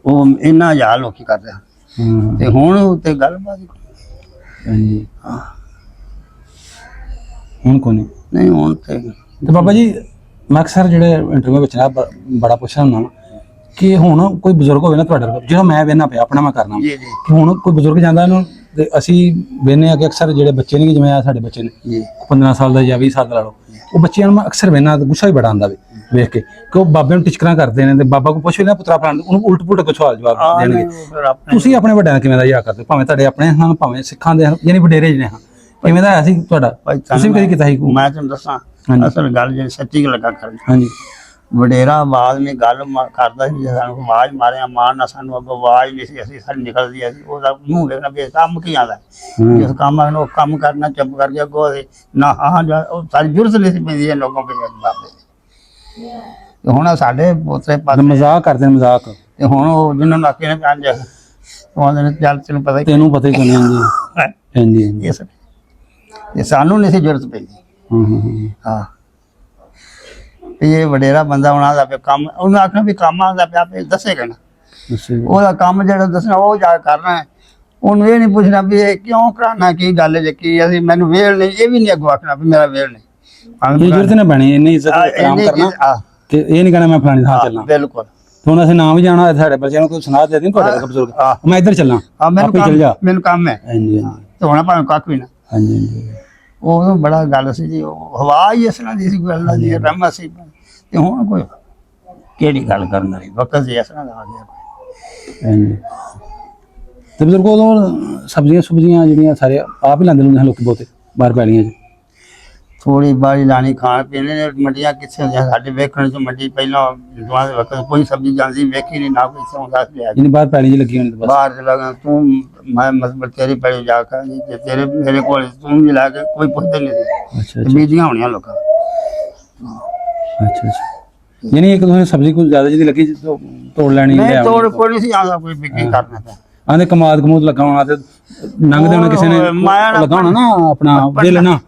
ਉਹ ਇਹਨਾਂ ਜਾ ਲੋਕੀ ਕਰਦੇ ਆ ਹਾਂ ਤੇ ਹੁਣ ਤੇ ਗੱਲਬਾਤ ਹਾਂਜੀ ਹੁਣ ਕੋਣੀ ਨਹੀਂ ਹੁਣ ਤੇ ਬਾਬਾ ਜੀ ਮੈਂ ਅਕਸਰ ਜਿਹੜੇ ਇੰਟਰਵਿਊ ਵਿੱਚ ਨਾ ਬੜਾ ਪੁੱਛਦਾ ਹੁੰਦਾ ਕਿ ਹੁਣ ਕੋਈ ਬਜ਼ੁਰਗ ਹੋਵੇ ਨਾ ਤੁਹਾਡੇ ਕੋਲ ਜਿਹੜਾ ਮੈਂ ਵੇਖਣਾ ਪਿਆ ਆਪਣਾ ਮੈਂ ਕਰਨਾ ਜੀ ਜੀ ਕਿ ਹੁਣ ਕੋਈ ਬਜ਼ੁਰਗ ਜਾਂਦਾ ਇਹਨੂੰ ਤੇ ਅਸੀਂ ਵੇਖਦੇ ਆ ਕਿ ਅਕਸਰ ਜਿਹੜੇ ਬੱਚੇ ਨੇ ਜਿਵੇਂ ਆ ਸਾਡੇ ਬੱਚੇ ਨੇ ਜੀ 15 ਸਾਲ ਦਾ ਜਾਂ 20 ਸਾਲ ਦਾ ਲਾ ਲਓ ਉਹ ਬੱਚਿਆਂ ਨੂੰ ਮੈਂ ਅਕਸਰ ਵੇਖਣਾ ਗੁੱਸਾ ਵੀ ਬੜਾ ਆਉਂਦਾ ਵੀ ਵੇਖ ਕੇ ਕਿ ਉਹ ਬਾਬੇ ਨੂੰ ਟਿਚਕਰਾਂ ਕਰਦੇ ਨੇ ਤੇ ਬਾਬਾ ਕੋ ਪੁੱਛ ਲੈਣਾ ਪੁੱਤਰਾ ਫਲਾਣ ਉਹਨੂੰ ਉਲਟ ਪੁਲਟ ਕੁਝ ਸਵਾਲ ਜਵਾਬ ਦੇਣਗੇ। ਫਿਰ ਆਪਣੇ ਤੁਸੀਂ ਆਪਣੇ ਵੱਡਿਆਂ ਨਾਲ ਕਿਵੇਂ ਦਾ ਯਾਦ ਕਰਦੇ ਹੋ? ਭਾਵੇਂ ਤੁਹਾਡੇ ਆਪਣੇ ਹਨ ਭਾਵੇਂ ਸਿੱਖਾਂ ਦੇ ਹਨ ਯਾਨੀ ਵਡੇਰੇ ਜਿਹਨੇ ਹਨ, ਕਿਵੇਂ ਦਾ ਆਇਆ ਸੀ ਤੁਹਾਡਾ? ਭਾਈ ਤੁਸੀਂ ਵੀ ਕਦੀ ਕੀਤਾ ਸੀ? ਮੈਂ ਤੁਹਾਨੂੰ ਦੱਸਾਂ ਹਾਂਜੀ। ਅਸਲ ਗੱਲ ਜਿਹੜੀ ਸੱਚੀ ਲੱਗਾ ਕਰਨ ਹਾਂਜੀ ਵਡੇਰਾ ਆਵਾਜ਼ ਨੇ ਗੱਲ ਕਰਦਾ ਸੀ, ਜੇ ਸਾਨੂੰ ਆਵਾਜ਼ ਮਾਰਿਆ ਮਾਰਨਾ ਸਾਨੂੰ ਅੱਗੋਂ ਆਵਾਜ਼ ਨਹੀਂ ਸੀ ਅਸੀਂ ਸਾਡੀ ਨਿਕਲਦੀ ਸੀ ਉਹਦਾ ਮੂੰਹ ਵੇਖਣਾ ਵੀ ਇਹ ਕੰਮ ਕੀ ਆਉਂਦਾ ਜਿਸ ਕੰਮ ਆ ਉਹ ਕੰਮ ਕਰਨਾ ਚੁੱਪ ਕਰਕੇ ਅੱਗੋਂ ਅਸੀਂ ਨਾ ਹਾਂ ਉਹ ਸਾਰੀ ਜੁਰਤ ਨਹੀਂ ਸੀ ਪੈਂਦੀ ਇਹ ਲੋਕਾਂ पे ਬਾਬੇ ਤੇ ਹੁਣ ਸਾਡੇ ਪੋਤਰੇ ਤੇ ਪਾਸੇ ਮਜ਼ਾਕ ਕਰਦੇ ਨੇ ਮਜ਼ਾਕ। ਤੇ ਹੁਣ ਉਹ ਜਿਹਨਾਂ ਨੂੰ ਆਖੇ ਨੇ ਪੰਜ ਉਹਦੇ ਨੇ ਚੱਲ ਤੈਨੂੰ ਪਤਾ ਹੀ ਤੈਨੂੰ ਪਤਾ ਹੀ ਕੋਨੇ ਹਾਂਜੀ ਹਾਂਜੀ ਹਾਂਜੀ। ਇਸ ਤੇ ਸਾਨੂੰ ਨਹੀਂ ਸੀ ਜੁਰਤ ਪੈਂਦੀ ਹਾਂ ਵੀ ਇਹ ਵਡੇਰਾ ਬੰਦਾ ਉਹਨਾਂ ਦਾ ਕੰਮ ਉਹਨੂੰ ਆਖਣਾ ਵੀ ਕੰਮ ਆਉਂਦਾ ਪਿਆ ਆਪੇ ਦੱਸੇਗਾ ਨਾ ਉਹਦਾ ਕੰਮ ਜਿਹੜਾ ਦੱਸਣਾ ਉਹ ਜਾ ਕੇ ਕਰਨਾ ਹੈ। ਉਹਨੂੰ ਇਹ ਨਹੀਂ ਪੁੱਛਣਾ ਵੀ ਇਹ ਕਿਉਂ ਕਰਾਉਣਾ ਕੀ ਗੱਲ ਹੈ ਕੀ ਅਸੀਂ ਮੈਨੂੰ ਵੇਲ ਨਹੀਂ ਇਹ ਵੀ ਨਹੀਂ ਅੱਗੋਂ ਆਖਣਾ ਵੀ ਮੇਰਾ ਵੇਲ ਨਹੀਂ ਇਹ ਜੁਰਤ ਨਾ ਬਣੀ ਇੰਨੀ ਇੱਜ਼ਤ ਕੰਮ ਕਰਨਾ ਕਿ ਇਹ ਨਹੀਂ ਕਹਿਣਾ ਮੈਂ ਫਲਾਣੀ ਥਾਂ ਚੱਲਾਂ। ਬਿਲਕੁਲ ਹੁਣ ਅਸੀਂ ਨਾਮ ਵੀ ਜਾਣਾ ਸਾਡੇ ਬੱਚਿਆਂ ਨੂੰ ਕੋਈ ਸੁਣਾ ਦੇ ਦੇਣ ਤੁਹਾਡੇ ਕੋਲ ਬਜ਼ੁਰਗ ਮੈਂ ਇੱਧਰ ਚੱਲਾਂ ਆਪੇ ਚੱਲ ਜਾ। ਮੈਨੂੰ ਕੰਮ ਹੈ ਹਾਂਜੀ ਹਾਂਜੀ ਤੇ ਹੋਣਾ ਭਾਵੇਂ ਕੱਖ ਵੀ ਨਾ ਹਾਂਜੀ ਹਾਂਜੀ। ਉਦੋਂ ਬੜਾ ਗੱਲ ਸੀ ਜੀ ਉਹ ਹਵਾ ਹੀ ਇਸ ਤਰ੍ਹਾਂ ਦੀ ਸੀ ਕੋਈ ਅੱਲਾ ਦੀ ਰਹਿਮਤ ਸੀ ਤੇ ਹੁਣ ਕੋਈ ਕਿਹੜੀ ਗੱਲ ਕਰਨ ਵਾਲੀ ਵਕਤ ਜੀ ਇਸ ਤਰ੍ਹਾਂ ਦਾ ਆ ਗਿਆ ਹਾਂਜੀ। ਤੇ ਬਜ਼ੁਰਗੋ ਉਦੋਂ ਸਬਜ਼ੀਆਂ ਜਿਹੜੀਆਂ ਸਾਰੇ ਆਪ ਹੀ ਲਾਉਂਦੇ ਹੁੰਦੇ ਹਨ ਲੋਕੀ ਬਹੁਤੇ ਬਾਹਰ ਪੈਲੀਆਂ 'ਚ। ਥੋੜੀ ਬਾਰੀ ਲਾਣੀ ਖਾਣ ਪੀਣੇ ਨੇ ਮੰਡੀਆਂ ਕਿੱਥੇ ਹੁੰਦੀਆਂ ਸਾਡੇ ਵੇਖਣ ਚ ਮੰਡੀ ਪਹਿਲਾਂ ਦੁਆ ਦੇ ਵਕਤ ਕੋਈ ਸਬਜ਼ੀ ਜਾਂਦੀ ਵੇਖੀ ਨਹੀਂ ਨਾ ਕੋਈ ਸੌਂਦਾ ਲਿਆ ਜਿਹਨੇ ਬਾਹਰ ਪੈਲੀ 'ਚ ਲੱਗੀ ਹੋਣੀ ਤੇ ਬਸ ਬਾਹਰ ਲਗਾ ਤੂੰ ਮੈਂ ਮਤਲਬ ਤੇਰੀ ਪੈਲੀ ਜਾ ਕੇ ਜੇ ਤੇਰੇ ਮੇਰੇ ਕੋਲ ਤੂੰ ਵੀ ਲਾ ਕੇ ਕੋਈ ਪੁੱਛਦੇ ਨਹੀਂ ਸੀ ਅੱਛਾ ਤੇ ਬੀਜੀਆਂ ਹੋਣੀਆਂ ਲੋਕਾਂ ਅੱਛਾ ਅੱਛਾ। ਯਾਨੀ ਇੱਕ ਦੋਵੇਂ ਸਬਜ਼ੀ ਕੋਈ ਜ਼ਿਆਦਾ ਜਿਹਦੀ ਲੱਗੀ ਤੋੜ ਲੈਣੀ ਨਹੀਂ ਤੋੜ ਕੋਈ ਨਹੀਂ ਸੀ ਆਉਂਦਾ ਕੋਈ ਵਿਕਰੀ ਕਰਨਾ ਤਾਂ ਆਂਦੇ ਕਮਾਦ ਲੱਗਾ ਹੋਣਾ ਤੇ ਲੰਘਦੇ ਹੋਣਾ ਕਿਸੇ ਨੇ ਲੱਗਾ ਹੋਣਾ ਨਾ ਆਪਣਾ ਦਿਲ ਨਾ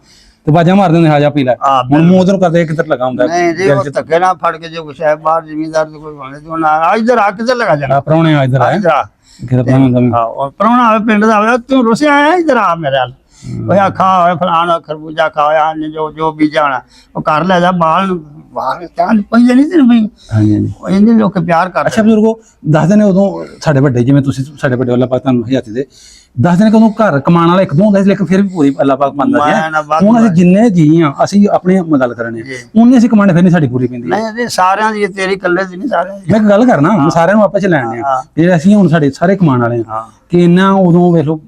ਤੇ ਬਾਜਾ ਮਾਰ ਦਿੰਦੇ ਹਾਜਾ ਪੀ ਲੈ ਹੁਣ ਮੂੰਹ ਉਧਰ ਕਰਦੇ ਕਿੱਧਰ ਲਗਾ ਹੁੰਦਾ ਨਹੀਂ ਜੀ ਉਹ ਧੱਕੇ ਨਾਲ ਫੜ ਕੇ ਜੋ ਕੁਛ ਹੈ ਬਾਹਰ ਜ਼ਿਮੀਂਦਾਰ ਦੇ ਕੋਈ ਹੋਣੇ ਤੇ ਉਹਨਾਂ ਇਧਰ ਆ ਕਿੱਧਰ ਲਗਾ ਜਾਣਾ ਪ੍ਰਾਹੁਣੇ ਆ ਇੱਧਰ ਆਏ ਇਧਰ ਆ ਕਿਧਰ ਪ੍ਰਾਹੁਣਾ ਦਾ ਹਾਂ ਉਹ ਪ੍ਰਾਹੁਣਾ ਆਵੇ ਪਿੰਡ ਦਾ ਆਵੇ ਤੂੰ ਰੁਸਿਆ ਆਇਆ ਇਧਰ ਆ ਮੇਰੇ ਨਾਲ ਉਹ ਆ ਖਾ ਹੋਇਆ ਫਲਾਣਾ ਖਰਬੂਜਾ ਖਾ ਹੋਇਆ ਜੋ ਬੀਜਾ ਹੋਣਾ ਉਹ ਕਰ ਲੈ ਜਾ ਬਾਹਰ ਚਾਹ ਪਹਿਲੇ ਨਹੀਂ ਤੈਨੂੰ ਵੀ ਹਾਂਜੀ ਹਾਂਜੀ। ਇੰਨੇ ਲੋਕ ਪਿਆਰ ਕਰਦੇ ਅੱਛਾ ਬਜ਼ੁਰਗੋ ਦੱਸਦੇ ਨੇ ਉਦੋਂ ਸਾਡੇ ਵੱਡੇ ਜਿਵੇਂ ਤੁਸੀਂ ਸਾਡੇ ਵੱਡੇ ਅੱਲਾਹ ਪਾਕ ਤੁਹਾਨੂੰ ਹਯਾਤੀ ਦੇ ਦੱਸਦੇ ਨੇ ਕਿ ਉਦੋਂ ਘਰ ਕਮਾਉਣ ਵਾਲਾ ਇੱਕ ਦੋ ਹੁੰਦਾ ਸੀ ਲੇਕਿਨ ਫਿਰ ਵੀ ਪੂਰੀ ਅੱਲਾਹ ਪਾਕ ਮੰਨਦਾ ਸੀ। ਹੁਣ ਅਸੀਂ ਜਿੰਨੇ ਜੀ ਆ ਅਸੀਂ ਆਪਣੀ ਗੱਲ ਕਰਨੇ ਉਹਨੇ ਅਸੀਂ ਕਮਾਣੇ ਫਿਰ ਨਹੀਂ ਸਾਡੀ ਪੂਰੀ ਪੈਂਦੀ। ਨਹੀਂ ਸਾਰਿਆਂ ਦੀ ਤੇਰੀ ਇਕੱਲੇ ਦੀ ਨਹੀਂ ਸਾਰਿਆਂ ਦੀ ਮੈਂ ਇੱਕ ਗੱਲ ਕਰਨਾ ਮੈਂ ਸਾਰਿਆਂ ਨੂੰ ਆਪਸ ਚ ਲੈਣੇ ਆ ਜਿਹੜੇ ਅਸੀਂ ਹੁਣ ਸਾਡੇ ਸਾਰੇ ਕਮਾਉਣ ਵਾਲੇ ਆ ਕਿ ਇੰਨਾ ਉਦੋਂ ਵੇਖ ਲਓ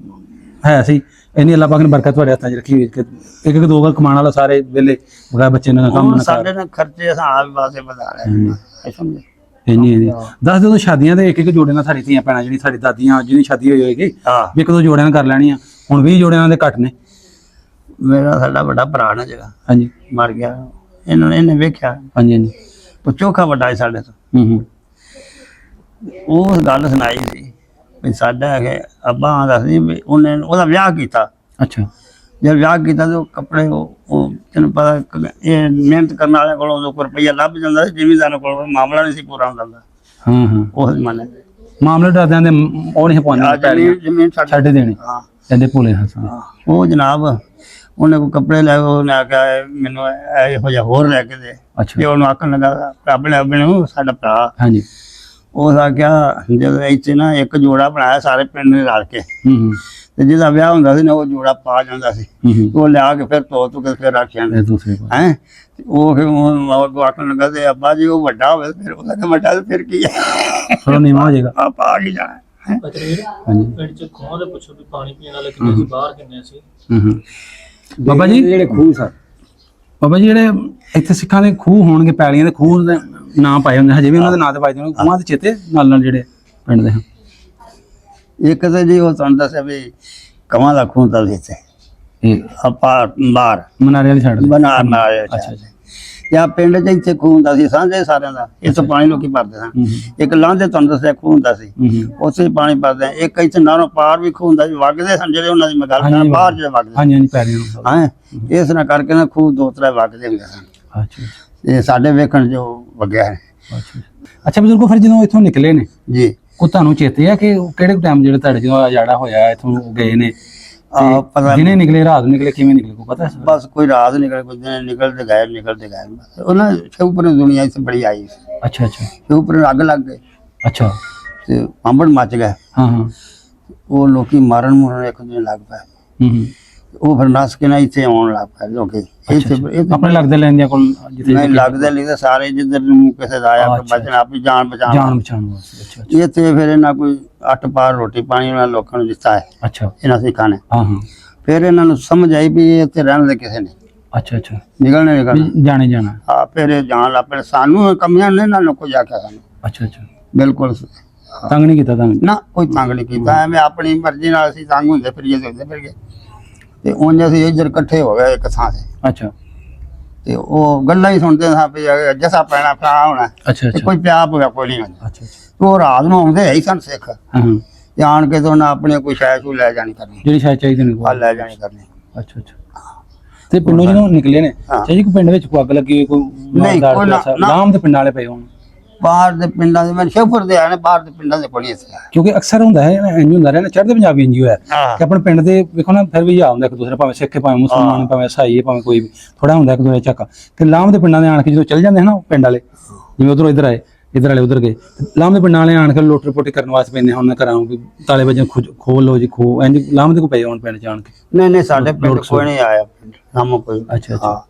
ਹੈ ਸੀ ਇੰਨੀ ਅੱਲਾਹ ਪਾਕ ਨੇ ਬਰਕਤ ਤੁਹਾਡੇ ਹੱਥਾਂ 'ਚ ਰੱਖੀ ਹੋਈ ਕਿ ਇੱਕ ਇੱਕ ਦੋ ਗੱਲ ਕਮਾਉਣ ਵਾਲਾ ਸਾਰੇ ਵੇਲੇ ਬਗੈਰ ਬੱਚੇ ਨਾਲ ਕੰਮ ਨਾ ਸਾਡੇ ਨਾਲ ਖਰਚੇ ਆਪ ਵਾਸਤੇ ਵਧਾ ਰਹੇ ਸਮਝੇ ਇੰਨੀ ਦੱਸ ਦਿਓ ਸ਼ਾਦੀਆਂ ਦੇ ਇੱਕ ਇੱਕ ਜੋੜੇ ਨਾਲ ਸਾਡੀ ਧੀਆਂ ਭੈਣਾਂ ਜਿਹੜੀ ਸਾਡੀ ਦਾਦੀਆਂ ਜਿਹਦੀ ਸ਼ਾਦੀ ਹੋਈ ਹੋਏਗੀ ਵੀ ਇੱਕ ਦੋ ਜੋੜਿਆਂ ਨਾਲ ਕਰ ਲੈਣੀ ਆ ਹੁਣ 20 ਜੋੜਿਆਂ ਦੇ ਘੱਟ ਨੇ। ਮੇਰਾ ਸਾਡਾ ਵੱਡਾ ਭਰਾ ਨਾ ਜਿਹੜਾ ਹਾਂਜੀ ਮਰ ਗਿਆ ਇਹਨੇ ਵੇਖਿਆ ਹਾਂਜੀ ਹਾਂਜੀ ਉਹ ਚੋਖਾ ਵੱਡਾ ਸੀ ਸਾਡੇ ਤੋਂ ਉਹ ਗੱਲ ਸੁਣਾਈ ਸੀ ਵੀ ਸਾਡਾ ਹੈ ਅੱਬਾ ਆਂਦਾ ਸੀ ਵੀ ਉਹਦਾ ਵਿਆਹ ਕੀਤਾ। ਅੱਛਾ ਜਦ ਵਿਆਹ ਕੀਤਾ ਤੇ ਉਹ ਕੱਪੜੇ ਉਹ ਤੈਨੂੰ ਪਤਾ ਇਹ ਮਿਹਨਤ ਕਰਨ ਵਾਲਿਆਂ ਕੋਲੋਂ ਰੁਪਈਆ ਲੱਭ ਜਾਂਦਾ ਸੀ ਜ਼ਿਮੀਂਦਾਰਾਂ ਕੋਲ ਮਾਮਲਾ ਨਹੀਂ ਸੀ ਪੂਰਾ ਹੁੰਦਾ। ਹਾਂ ਉਹ ਜ਼ਮਾਨੇ ਦੇ ਮਾਮਲੇ ਡਰਦਿਆਂ ਦੇ ਉਹ ਨਹੀਂ ਪਾਉਂਦੇ ਜ਼ਮੀਨ ਛੱਡ ਦੇਣੀ ਕਹਿੰਦੇ ਭੋਲੇ ਹੱਸਣ। ਉਹ ਜਨਾਬ ਉਹਨੇ ਕੋਈ ਕੱਪੜੇ ਲੈ ਉਹਨੇ ਆਖਿਆ ਮੈਨੂੰ ਇਹੋ ਜਿਹਾ ਹੋਰ ਲੈ ਕੇ ਦੇ। ਅੱਛਾ ਤੇ ਉਹਨੂੰ ਆਖਣ ਲੱਗਾ ਆਪਣੇ ਨੂੰ ਸਾਡਾ ਭਰਾ ਹਾਂਜੀ ਉਸ ਆਖਿਆ ਜਦੋਂ ਇੱਥੇ ਨਾ ਇੱਕ ਜੋੜਾ ਬਣਾਇਆ ਸਾਰੇ ਪਿੰਡ ਨੇ ਰਲ ਕੇ ਤੇ ਜਿਹਦਾ ਵਿਆਹ ਹੁੰਦਾ ਸੀ ਨਾ ਉਹ ਜੋੜਾ ਪਾ ਜਾਂਦਾ ਸੀ ਉਹ ਲਿਆ ਕੇ ਫਿਰ ਧੋ ਕੇ ਫਿਰ ਰੱਖ ਜਾਂਦਾ ਦੂਸਰੇ ਹੈ ਉਹ ਫਿਰ ਆਖਣ ਲੱਗਾ ਤੇ ਅੱਬਾ ਜੀ ਉਹ ਵੱਡਾ ਹੋਵੇ ਫਿਰ ਉਹਦਾ ਕਿ ਵੱਡਾ ਤੇ ਫਿਰ ਕੀ ਹੈ ਥੋੜਾ ਨੀਵਾਂ ਹੋ ਜਾਏਗਾ ਆਪ ਆ ਹੀ ਜਾਣਾ। ਹਾਂਜੀ ਪਿੰਡ ਚ ਖੂਹਾਂ ਦੇ ਪੁੱਛੋ ਵੀ ਪਾਣੀ ਪੀਣ ਵਾਲੇ ਕਿੰਨੇ ਸੀ ਬਾਹਰ ਕਿੰਨੇ ਸੀ। ਬਾਬਾ ਜੀ ਜਿਹੜੇ ਖੂਹ ਸਨ ਬਾਬਾ ਜੀ ਜਿਹੜੇ ਇੱਥੇ ਸਿੱਖਾਂ ਦੇ ਖੂਹ ਹੋਣਗੇ ਪੈਲੀਆਂ ਦੇ ਖੂਹ ਦੇ ਨਾਂ ਪਾਏ ਹੁੰਦੇ ਹਜੇ ਵੀ ਉਹਨਾਂ ਦੇ ਨਾਂ ਤੇ ਵੱਜਦੇ ਨੇ ਖੂਹਾਂ ਦੇ ਚੇਤੇ ਨਾਲ ਜਿਹੜੇ ਪਿੰਡ ਦੇ ਹਨ। ਇੱਕ ਤਾਂ ਜੀ ਉਹ ਤੁਹਾਨੂੰ ਦੱਸਿਆ ਵੀ ਕਵਾਂ ਦਾ ਖੂਹ ਤਾਂ ਸੀ ਇੱਥੇ ਇਹ ਆਪਾਂ ਬਾਹਰ ਮਨਾਰੇ ਵਾਲੀ ਸਾਈਡ ਬਣਾ ਮਾਰਿਆ ਅੱਛਾ ਅੱਛਾ ਜਾਂ ਪਿੰਡ 'ਚ ਇੱਥੇ ਖੂਹ ਹੁੰਦਾ ਸੀ ਸਾਂਝੇ ਸਾਰਿਆਂ ਦਾ ਇੱਥੇ ਪਾਣੀ ਲੋਕੀ ਭਰਦੇ ਸਨ। ਇੱਕ ਲਾਂਘੇ ਤੁਹਾਨੂੰ ਦੱਸਿਆ ਖੂਹ ਹੁੰਦਾ ਸੀ ਉੱਥੇ ਪਾਣੀ ਭਰਦੇ ਇੱਕ ਇੱਥੇ ਨਾਲੋਂ ਪਾਰ ਵੀ ਖੂਹ ਹੁੰਦਾ ਸੀ ਵਗਦੇ ਸਨ ਜਿਹੜੇ ਉਹਨਾਂ ਦੀ ਮੈਂ ਗੱਲ ਕਰਾਂ ਬਾਹਰ ਜਿਹੜੇ ਵਗਦੇ ਹਾਂਜੀ ਹਾਂਜੀ ਪੈਰੀਆਂ ਨੂੰ ਹਾਂ ਇਸ ਤਰ੍ਹਾਂ ਕਰਕੇ ਨਾ ਖੂਹ ਦੋ ਤਰ੍ਹਾਂ ਵਗਦੇ ਹੁੰਦੇ ਸਨ। ਅੱਛਾ ਇਹ ਸਾਡੇ ਵੇਖਣ 'ਚ ਵਗਿਆ ਹੈ। ਅੱਛਾ ਬਜ਼ੁਰਗੋ ਫਿਰ ਜਦੋਂ ਇੱਥੋਂ ਨਿਕਲੇ ਨੇ ਜੀ ਉਹ ਤੁਹਾਨੂੰ ਚੇਤੇ ਆ ਕਿ ਕਿਹੜੇ ਟਾਈਮ ਜਿਹੜੇ ਤੁਹਾਡੇ ਜਦੋਂ ਆਜਾੜਾ ਹੋਇਆ ਇੱਥੋਂ ਗਏ ਨੇ ਪਤਾ ਦਿਨੇ ਨਿਕਲੇ ਰਾਤ ਨੂੰ ਨਿਕਲੇ ਕਿਵੇਂ ਨਿਕਲੇ ਕੋਈ ਪਤਾ ਹੈ? ਬਸ ਕੋਈ ਰਾਤ ਨਿਕਲ ਕੋਈ ਦਿਨ ਨਿਕਲਦੇ ਗਏ ਬਸ ਉਹਨਾਂ ਸ਼ਿਵਪੁਰ ਦੁਨੀਆ ਇੱਥੇ ਬੜੀ ਆਈ ਸੀ। ਅੱਛਾ ਅੱਛਾ ਸ਼ਿਵਪੁਰ ਅੱਗ ਲੱਗ ਗਈ ਅੱਛਾ ਤੇ ਅੰਬੜ ਮੱਚ ਗਿਆ। ਹਾਂ ਹਾਂ ਉਹ ਲੋਕੀ ਮਾਰਨ ਮੁਰਨ ਇੱਕ ਦੂਜੇ ਲੱਗ ਪਏ। ਉਹ ਫਿਰ ਨਸ ਕੇ ਨਾ ਇੱਥੇ ਆਉਣ ਲੱਗ ਪਏ ਲੋਕੀ ਇੱਥੇ ਆਪਣੇ ਲੱਗਦੇ ਲੈਂਦਿਆਂ ਕੋਲ ਜਿੱਥੇ ਨਹੀਂ ਲੱਗਦੇ ਨਹੀਂ ਤਾਂ ਸਾਰੇ ਜਿੱਧਰ ਨੂੰ ਕਿਸੇ ਦਾ ਆਇਆ ਅੱਛਾ, ਬਚਣਾ ਆਪਣੀ ਜਾਨ ਬਚਾਉਣ ਜਾਨ ਬਚਾਉਣ ਵਾਸਤੇ। ਅੱਛਾ ਅੱਛਾ ਇੱਥੇ ਫਿਰ ਇਹਨਾਂ ਕੋਈ 8 ਪਾਰ ਰੋਟੀ ਪਾਣੀ ਉਹਨਾਂ ਲੋਕਾਂ ਨੂੰ ਦਿੱਤਾ ਹੈ ਅੱਛਾ ਇਹਨਾਂ ਸਿੱਖਾਂ ਨੇ। ਹਾਂ ਹਾਂ ਫਿਰ ਇਹਨਾਂ ਨੂੰ ਸਮਝ ਆਈ ਵੀ ਇਹ ਇੱਥੇ ਰਹਿਣ ਦੇ ਕਿਸੇ ਨੇ ਅੱਛਾ ਅੱਛਾ ਨਿਕਲਣੇ ਵੀ ਨਿਕਲਣਾ। ਜਾਣੇ ਜਾਣਾ। ਹਾਂ ਫਿਰ ਇਹ ਜਾਣ ਲੱਗ ਪਏ ਸਾਨੂੰ ਕਮੀਆਂ ਨੇ ਨਾ ਲੋਕੋ ਜਾ ਕੇ ਸਾਨੂੰ ਅੱਛਾ ਅੱਛਾ ਬਿਲਕੁਲ ਤੰਗ ਨਹੀਂ ਕੀਤਾ ਤੰਗ। ਨਾ ਕੋਈ ਤੰਗ ਨਹੀਂ ਕੀਤਾ ਐਵੇਂ ਆਪਣੀ ਮਰਜ਼ੀ ਨਾਲ ਅਸੀਂ ਤੰਗ ਹੁੰਦੇ ਫਿਰੀਏ ਫਿਰ ਗਏ ਤੇ ਉਂਝ ਅਸੀਂ ਇੱਧਰ ਇਕੱਠੇ ਹੋ ਗਏ ਇੱਕ ਥਾਂ ਤੇ ਅੱਛਾ ਤੇ ਉਹ ਗੱਲਾਂ ਹੀ ਸੁਣਦੇ ਸਾਂ ਵੀ ਜਸਾ ਪੈਣਾ ਪਿਆ ਹੋਣਾ ਅੱਛਾ ਤੇ ਅੱਛਾ ਕੋਈ ਪਿਆ ਪਿਆ ਕੋਈ ਨਹੀਂ ਹੁੰਦਾ। ਅੱਛਾ ਅੱਛਾ ਉਹ ਰਾਤ ਨੂੰ ਆਉਂਦੇ ਹੈ ਹੀ ਸਨ ਸਿੱਖ ਹਾਂ ਹਾਂ ਤੇ ਆਣ ਕੇ ਤੋਂ ਨਾ ਆਪਣੇ ਕੋਈ ਸ਼ਾਇਦ ਨੂੰ ਲੈ ਜਾਣੀ ਕਰਨੀ ਜਿਹੜੀ ਸ਼ਾਇਦ ਚਾਹੀਦੀ ਨੇ ਆ ਲੈ ਜਾਣੀ ਕਰਨੀ। ਅੱਛਾ ਅੱਛਾ ਤੇ ਪਿੰਡੋਂ ਜਦੋਂ ਨਿਕਲੇ ਨੇ ਹਾਂ। ਚਾਹੀ ਕੋਈ ਪਿੰਡ ਵਿੱਚ ਕੋਈ ਅੱਗ ਲੱਗੀ ਹੋਈ ਕੋਈ ਨਹੀਂ, ਕੋਈ ਨਾ- ਨਾ। ਲਾਮ ਦੇ ਪਿੰਡ ਵਾਲੇ ਪਏ ਹੋਣ ਬਾਹਰ ਦੇ ਪਿੰਡਾਂ ਦੇ ਮੈਂ ਸ਼ੇਖਪੁਰ ਦੇ ਆਏ ਨੇ ਬਾਹਰ ਦੇ ਪਿੰਡਾਂ ਦੇ ਕੋਲ ਇੱਥੇ ਆਏ। ਕਿਉਂਕਿ ਅਕਸਰ ਹੁੰਦਾ ਹੈ ਇੰਜ ਹੁੰਦਾ ਰਿਹਾ ਨਾ ਚੜ੍ਹਦੇ ਪੰਜਾਬੀ ਇੰਜ ਹੋਇਆ ਹਾਂ ਕਿ ਆਪਣੇ ਪਿੰਡ ਦੇ ਵੇਖੋ ਨਾ ਫਿਰ ਵੀ ਜਾ ਹੁੰਦਾ ਇੱਕ ਦੂਸਰੇ ਭਾਵੇਂ ਸਿੱਖ ਹੈ, ਭਾਵੇਂ ਮੁਸਲਮਾਨ ਹੈ, ਭਾਵੇਂ ਈਸਾਈ ਹੈ, ਭਾਵੇਂ ਕੋਈ ਵੀ ਥੋੜਾ ਹੁੰਦਾ ਇੱਕ ਦੂਸਰੇ ਚੱਕਾ ਕਿ ਲਾਮ ਦੇ ਪਿੰਡਾਂ ਦੇ ਆਣ ਕੇ ਜਦੋਂ ਚੱਲ ਜਾਂਦੇ ਹਨ ਨਾ ਉਹ ਪਿੰਡ ਵਾਲੇ ਜਿਵੇਂ ਉਧਰੋਂ ਇੱਧਰ ਆਏ ਇੱਧਰ ਵਾਲੇ ਉਧਰ ਗਏ ਤੇ ਲਾਮ ਦੇ ਪਿੰਡਾਂ ਵਾਲੇ ਆਣ ਕੇ ਲੁੱਟ ਰਿਪੋਰਟ ਕਰਨ ਵਾਸਤੇ ਪੈਂਦੇ ਹੁਣ ਘਰਾਂ ਵੀ ਤਾਲੇ ਵਜੇ ਖੋਲ ਲੋ ਜੀ ਖੋ ਇੰਜ ਲਾਮ ਦੇ ਕੋ ਪਏ ਹੁਣ ਪਿੰਡ ਜਾਣ ਕੇ। ਨਹੀਂ ਨਹੀਂ ਸਾਡੇ ਪਿੰਡ ਕੋਈ ਨਹੀਂ ਆਇਆ ਨਾਮੋ ਕੋਈ। ਅੱਛਾ ਅੱਛਾ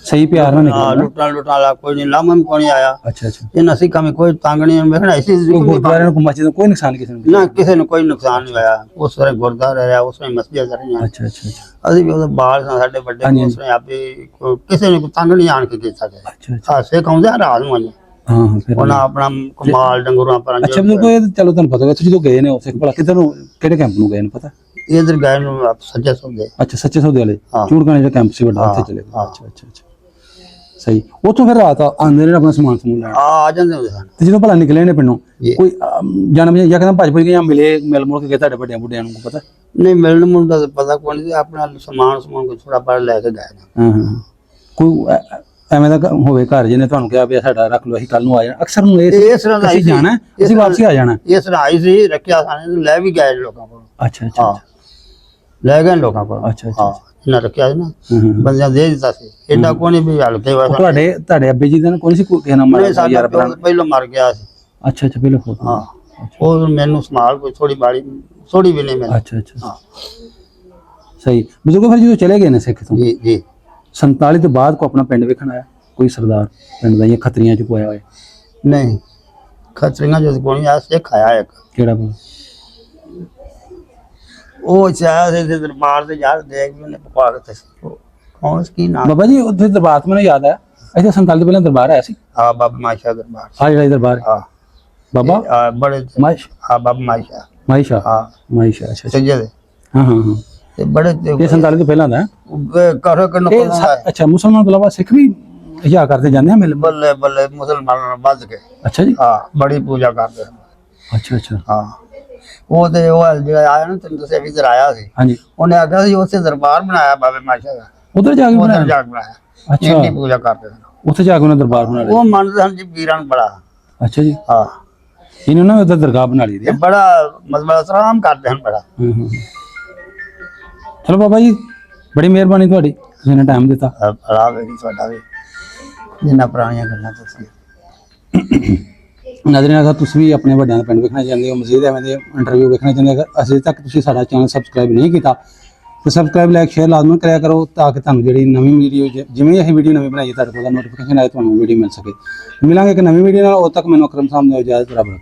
ਸਹੀ ਪਿਆਰ ਨਾਲ ਹਾਂ ਨਿਕਲਿਆ ਨਾ? ਲੁੱਟਾਂ ਲੁੱਟਾਂ ਵਾਲਾ ਕੋਈ ਨਹੀਂ ਲਾਮਨ ਕੋਈ ਨਹੀਂ ਆਇਆ ਅੱਛਾ ਅੱਛਾ ਇਹਨਾਂ ਸਿੱਖਾਂ ਵਿੱਚ ਕੋਈ ਤੰਗ ਨਹੀਂ ਵੇਖਣਾ ਇਸੇ ਕੋਈ ਗੁਰਦੁਆਰੇ ਨੂੰ ਕੋਈ ਮਸਜਿਦ ਨੂੰ ਕੋਈ ਨੁਕਸਾਨ ਕਿਸੇ ਨੂੰ ਨਾ ਕਿਸੇ ਨੂੰ ਕੋਈ ਨੁਕਸਾਨ ਨਹੀਂ ਹੋਇਆ ਉਸ ਵੇਲੇ ਗੁਰਦੁਆਰਾ ਰਿਹਾ ਉਸ ਵੇਲੇ ਮਸਜਿਦ ਰਹੀਆਂ ਅੱਛਾ ਅੱਛਾ ਅੱਛਾ ਅਸੀਂ ਵੀ ਉਹਦੇ ਬਾਲ ਸਾਂ ਸਾਡੇ ਵੱਡੇ ਹਾਂਜੀ। ਉਸ ਨੇ ਆਪੇ ਕਿਸੇ ਨੇ ਕੋਈ ਤੰਗ ਨਹੀਂ ਆਣ ਕੇ ਕੀਤਾ ਗਿਆ ਅੱਛਾ ਅੱਛਾ ਹਾਸੇ ਕਾਉਂਦੇ ਰਾਤ ਨੂੰ ਆਨੇ ਹਾਂ ਹਾਂ ਫਿਰ ਉਹਨਾਂ ਆਪਣਾ ਕਮਾਲ ਡੰਗਰਾਂ ਪਰ ਅੱਛਾ ਬਿਲਕੁਲ ਇਹ ਚਲੋ ਤੁਹਾਨੂੰ ਪਤਾ ਹੋਗਾ ਤੁਸੀਂ ਜਦੋਂ ਗਏ ਨੇ ਉੱਥੇ ਭਲਾ ਕਿੱਧਰ ਨੂੰ ਕਿਹੜੇ ਕੈਂਪ ਨੂੰ ਗਏ ਨੇ ਪਤਾ? ਇਧਰ ਗਏ ਨੂੰ ਆਪ ਸੱਜੇ ਸੌਦੇ ਅੱਛਾ ਸੱਚੇ ਸੌਦੇ ਵਾਲੇ ਹਾਂ। ਚੂੜਕਾਣੇ ਦਾ ਕੈਂਪ ਸੀ ਵੱਡਾ ਹਾਂ, ਉੱਥੇ ਚਲੇ ਗਏ। ਹਾਂ। ਅੱਛਾ ਅੱਛਾ ਅੱਛਾ ਸਹੀ ਉੱਥੋਂ ਫਿਰ ਰਾਤ ਆਉਂਦੇ ਨੇ ਆਪਣਾ ਸਮਾਨ ਸਮੂਨ ਲੈਣ ਆ ਜਾਂਦੇ ਹੁੰਦੇ ਸਨ ਤੇ ਜਦੋਂ ਭਲਾ ਨਿਕਲੇ ਨੇ ਪਿੰਡੋਂ ਜੀ। ਕੋਈ ਜਾਣ ਬਜਾ ਜਾਂ ਕਹਿੰਦਾ ਭੱਜ ਭੱਜ ਕੇ ਜਾਂ ਮਿਲੇ ਮਿਲ ਮੁਲ ਕੇ ਗਏ ਤੁਹਾਡੇ ਵੱਡਿਆਂ ਬੁੱਢਿਆਂ ਨੂੰ ਕੋਈ ਪਤਾ? ਨਹੀਂ ਮਿਲਣ ਮੁੰਡਾ ਤਾਂ ਪਤਾ ਕੋਈ ਨਹੀਂ ਆਪਣਾ ਸਮਾਨ ਕੋਈ ਥੋੜਾ ਬੜਾ ਲੈ ਕੇ ਗਏ ਨੇ। ਹਾਂ ਹਾਂ ਕੋਈ ਐਵੇਂ ਦਾ ਹੋਵੇ ਘਰ ਜਿਹਨੇ ਤੁਹਾਨੂੰ ਕਿਹਾ ਵੀ ਸਾਡਾ ਰੱਖ ਲਓ ਅਸੀਂ ਕੱਲ ਨੂੰ ਆ ਜਾਣਾ ਅਕਸਰ ਨੂੰ ਇਸ ਤਰ੍ਹਾਂ ਦਾ ਅਸੀਂ ਹੀ ਸੀ। ਜਾਣਾ ਅਸੀਂ ਵਾਪਸੀ ਆ ਜਾਣਾ। ਇਸ ਰਾਈ ਸੀ ਰੱਖਿਆ ਸਾਨੇ ਲੈ ਵੀ ਗਏ ਲੋਕਾਂ ਕੋਲ। ਅੱਛਾ ਅੱਛਾ ਹਾਂ ਲੈ ਗਏ ਲੋਕਾਂ ਕੋਲ। ਅੱਛਾ ਅੱਛਾ ਹਾਂ ਇਹਨਾਂ ਰੱਖਿਆ ਸੀ ਨਾ ਹੂੰ, ਹੂੰ। ਬੰਦਿਆਂ ਦੇ ਦਿੱਤਾ ਸੀ ਐਡਾ ਕੋਈ ਨਹੀਂ ਵੀ ਹਲਕੇ ਉਹ ਹੋਇਆ ਤੁਹਾਡੇ ਅੱਬੇ ਜੀ ਦਾ ਕੋਈ ਸੀ ਕੋਈ ਨਾਮ ਨਹੀਂ ਸਾਡਾ ਪਿਓ ਪਹਿਲਾਂ ਮਰ ਗਿਆ ਸੀ। ਅੱਛਾ ਅੱਛਾ ਪਹਿਲਾਂ ਫੋਟੋ ਹਾਂ ਉਹ ਮੈਨੂੰ ਸੰਭਾਲ ਕੋਈ ਥੋੜੀ ਬਾੜੀ ਥੋੜੀ ਵੀ ਨਹੀਂ ਮਿਲੀ। ਅੱਛਾ ਅੱਛਾ ਹਾਂ ਸਹੀ ਬਜ਼ੁਰਗ ਫਿਰ ਜਦੋਂ ਚਲੇ ਗਏ ਨੇ ਸਿੱਖ ਤੋਂ ਜੀ ਜੀ 47 ਤੋਂ ਬਾਅਦ ਕੋ ਆਪਣਾ ਪਿੰਡ ਵੇਖਣ ਆਇਆ ਕੋਈ ਸਰਦਾਰ ਪਿੰਡ ਦਾ ਜਾਂ ਖੱਤਰੀਆਂ ਚ ਕੋਈ ਆਇਆ ਹੋਇਆ? ਨਹੀਂ ਖਤਰੀਆਂ ਜਦ ਕੋਈ ਆ ਸਿੱਖ ਆਇਆ ਇੱਕ ਕਿਹੜਾ ਕੋਈ? ਉਹ ਚਾਹ ਦੇ ਦਰਬਾਰ ਦੇ ਯਾਰ ਦੇਖ ਵੀ ਉਹਨੇ ਪਕਵਾ ਕੇ ਤੇ ਕੌਣ ਸੀ ਕੀ ਨਾਮ ਬਾਬਾ ਜੀ ਉੱਥੇ ਦਰਬਾਰ ਤੋਂ ਮੈਨੂੰ ਯਾਦ ਆਇਆ ਇੱਥੇ 47 ਤੋਂ ਪਹਿਲਾਂ ਦਰਬਾਰ ਆਇਆ ਸੀ ਹਾਂ ਬਾਬਾ ਮਾਸ਼ਾ ਦਰਬਾਰ ਆ ਜਿਹੜਾ ਦਰਬਾਰ ਹਾਂ ਬਾਬਾ ਆ ਬੜੇ ਮਾਇਸ਼ ਹਾਂ ਬਾਬਾ ਮਾਸ਼ਾ ਮਾਇਸ਼ਾ ਹਾਂ ਮਾਇਸ਼ਾ ਅੱਛਾ ਅੱਛਾ। ਸੱਜੇ ਦੇ ਹਾਂ ਹਾਂ ਹਾਂ ਤੇ ਬੜੇ ਇਹ 47 ਤੋਂ ਪਹਿਲਾਂ ਦਾ ਹੈ? ਕਰੋ ਕਿ ਇਹ ਅੱਛਾ ਮੁਸਲਮਾਨ ਤੋਂ ਇਲਾਵਾ ਸਿੱਖ ਵੀ ਹਿਆ ਕਰਦੇ ਜਾਂਦੇ ਆ ਮਿਲ ਬੱਲੇ ਬੱਲੇ ਮੁਸਲਮਾਨਾਂ ਨਾਲ ਵੱਧ ਕੇ ਅੱਛਾ ਜੀ ਹਾਂ ਬੜੀ ਪੂਜਾ ਕਰਦੇ ਹਨ। ਅੱਛਾ ਅੱਛਾ ਹਾਂ ਉਹ ਤੇ ਉਹ ਜਿਹੜਾ ਆਇਆ ਨਾ ਤੈਨੂੰ ਦੱਸਿਆ ਵੀ ਇੱਧਰ ਆਇਆ ਸੀ ਹਾਂਜੀ ਉਹਨੇ ਆਖਿਆ ਸੀ ਉੱਥੇ ਦਰਬਾਰ ਬਣਾਇਆ ਬਾਬੇ ਮਾਸ਼ਾ ਦਾ ਉਧਰ ਜਾ ਕੇ ਉੱਧਰ ਬਣਾਇਆ ਜਾ ਕੇ ਬਣਾਇਆ ਅੱਛਾ। ਇੰਨੀ ਪੂਜਾ ਕਰਦੇ ਹਨ। ਉੱਥੇ ਜਾ ਕੇ ਉਹਨਾਂ ਦਰਬਾਰ ਬਣਾ ਲਿਆ ਉਹ ਮੰਨਦੇ ਹਨ ਜੀ ਵੀਰਾਂ ਨੂੰ ਬੜਾ ਅੱਛਾ ਜੀ ਹਾਂ ਇਹਨੂੰ ਨਾ ਉਧਰ ਦਰਗਾਹ ਬਣਾ ਲਈ ਦੀ ਇਹ ਬੜਾ ਮਤਲਬ ਆਰਾਮ ਕਰਦੇ ਹਨ ਬੜਾ। ਹੂੰ ਹੂੰ ਚਲੋ ਬਾਬਾ ਜੀ ਬੜੀ ਮਿਹਰਬਾਨੀ ਤੁਹਾਡੀ ਤੁਸੀਂ ਨੇ ਟਾਈਮ ਦਿੱਤਾ। ਰਾਹ ਵੀ ਤੁਹਾਡਾ ਵੀ ਜਿੰਨਾ ਪੁਰਾਣੀਆਂ ਗੱਲਾਂ ਤੁਸੀਂ ਨਾਜ਼ਰੀਨ ਅਗਰ ਤੁਸੀਂ ਵੀ ਆਪਣੇ ਵੱਡਿਆਂ ਦਾ ਪਿੰਡ ਵੇਖਣਾ ਚਾਹੁੰਦੇ ਹੋ ਮਜ਼ੀਦ ਐਵੇਂ ਦੇ ਇੰਟਰਵਿਊ ਵੇਖਣਾ ਚਾਹੁੰਦੇ ਹੋ ਅਗਰ ਅਜੇ ਤੱਕ ਤੁਸੀਂ ਸਾਡਾ ਚੈਨਲ ਸਬਸਕ੍ਰਾਈਬ ਨਹੀਂ ਕੀਤਾ ਤੇ ਸਬਸਕ੍ਰਾਈਬ ਲਾਈਕ ਸ਼ੇਅਰ ਲਾਜ਼ਮੀ ਕਰਿਆ ਕਰੋ ਤਾਂ ਕਿ ਤੁਹਾਨੂੰ ਜਿਹੜੀ ਨਵੀਂ ਵੀਡੀਓ ਜਿਵੇਂ ਅਸੀਂ ਵੀਡੀਓ ਨਵੀਂ ਬਣਾਈਏ ਤੁਹਾਡੇ ਕੋਲ ਨੋਟੀਫਿਕੇਸ਼ਨ ਆਏ ਤੁਹਾਨੂੰ ਵੀਡੀਓ ਮਿਲ ਸਕੇ। ਮਿਲਾਂਗੇ ਇੱਕ ਨਵੀਂ ਵੀਡੀਓ ਨਾਲ ਉਦੋਂ ਤੱਕ ਮੈਨੂੰ ਅਕਰਮ ਸਾਹਿਬ ਨੇ ਇਜਾਜ਼ਤ ਰੱਬ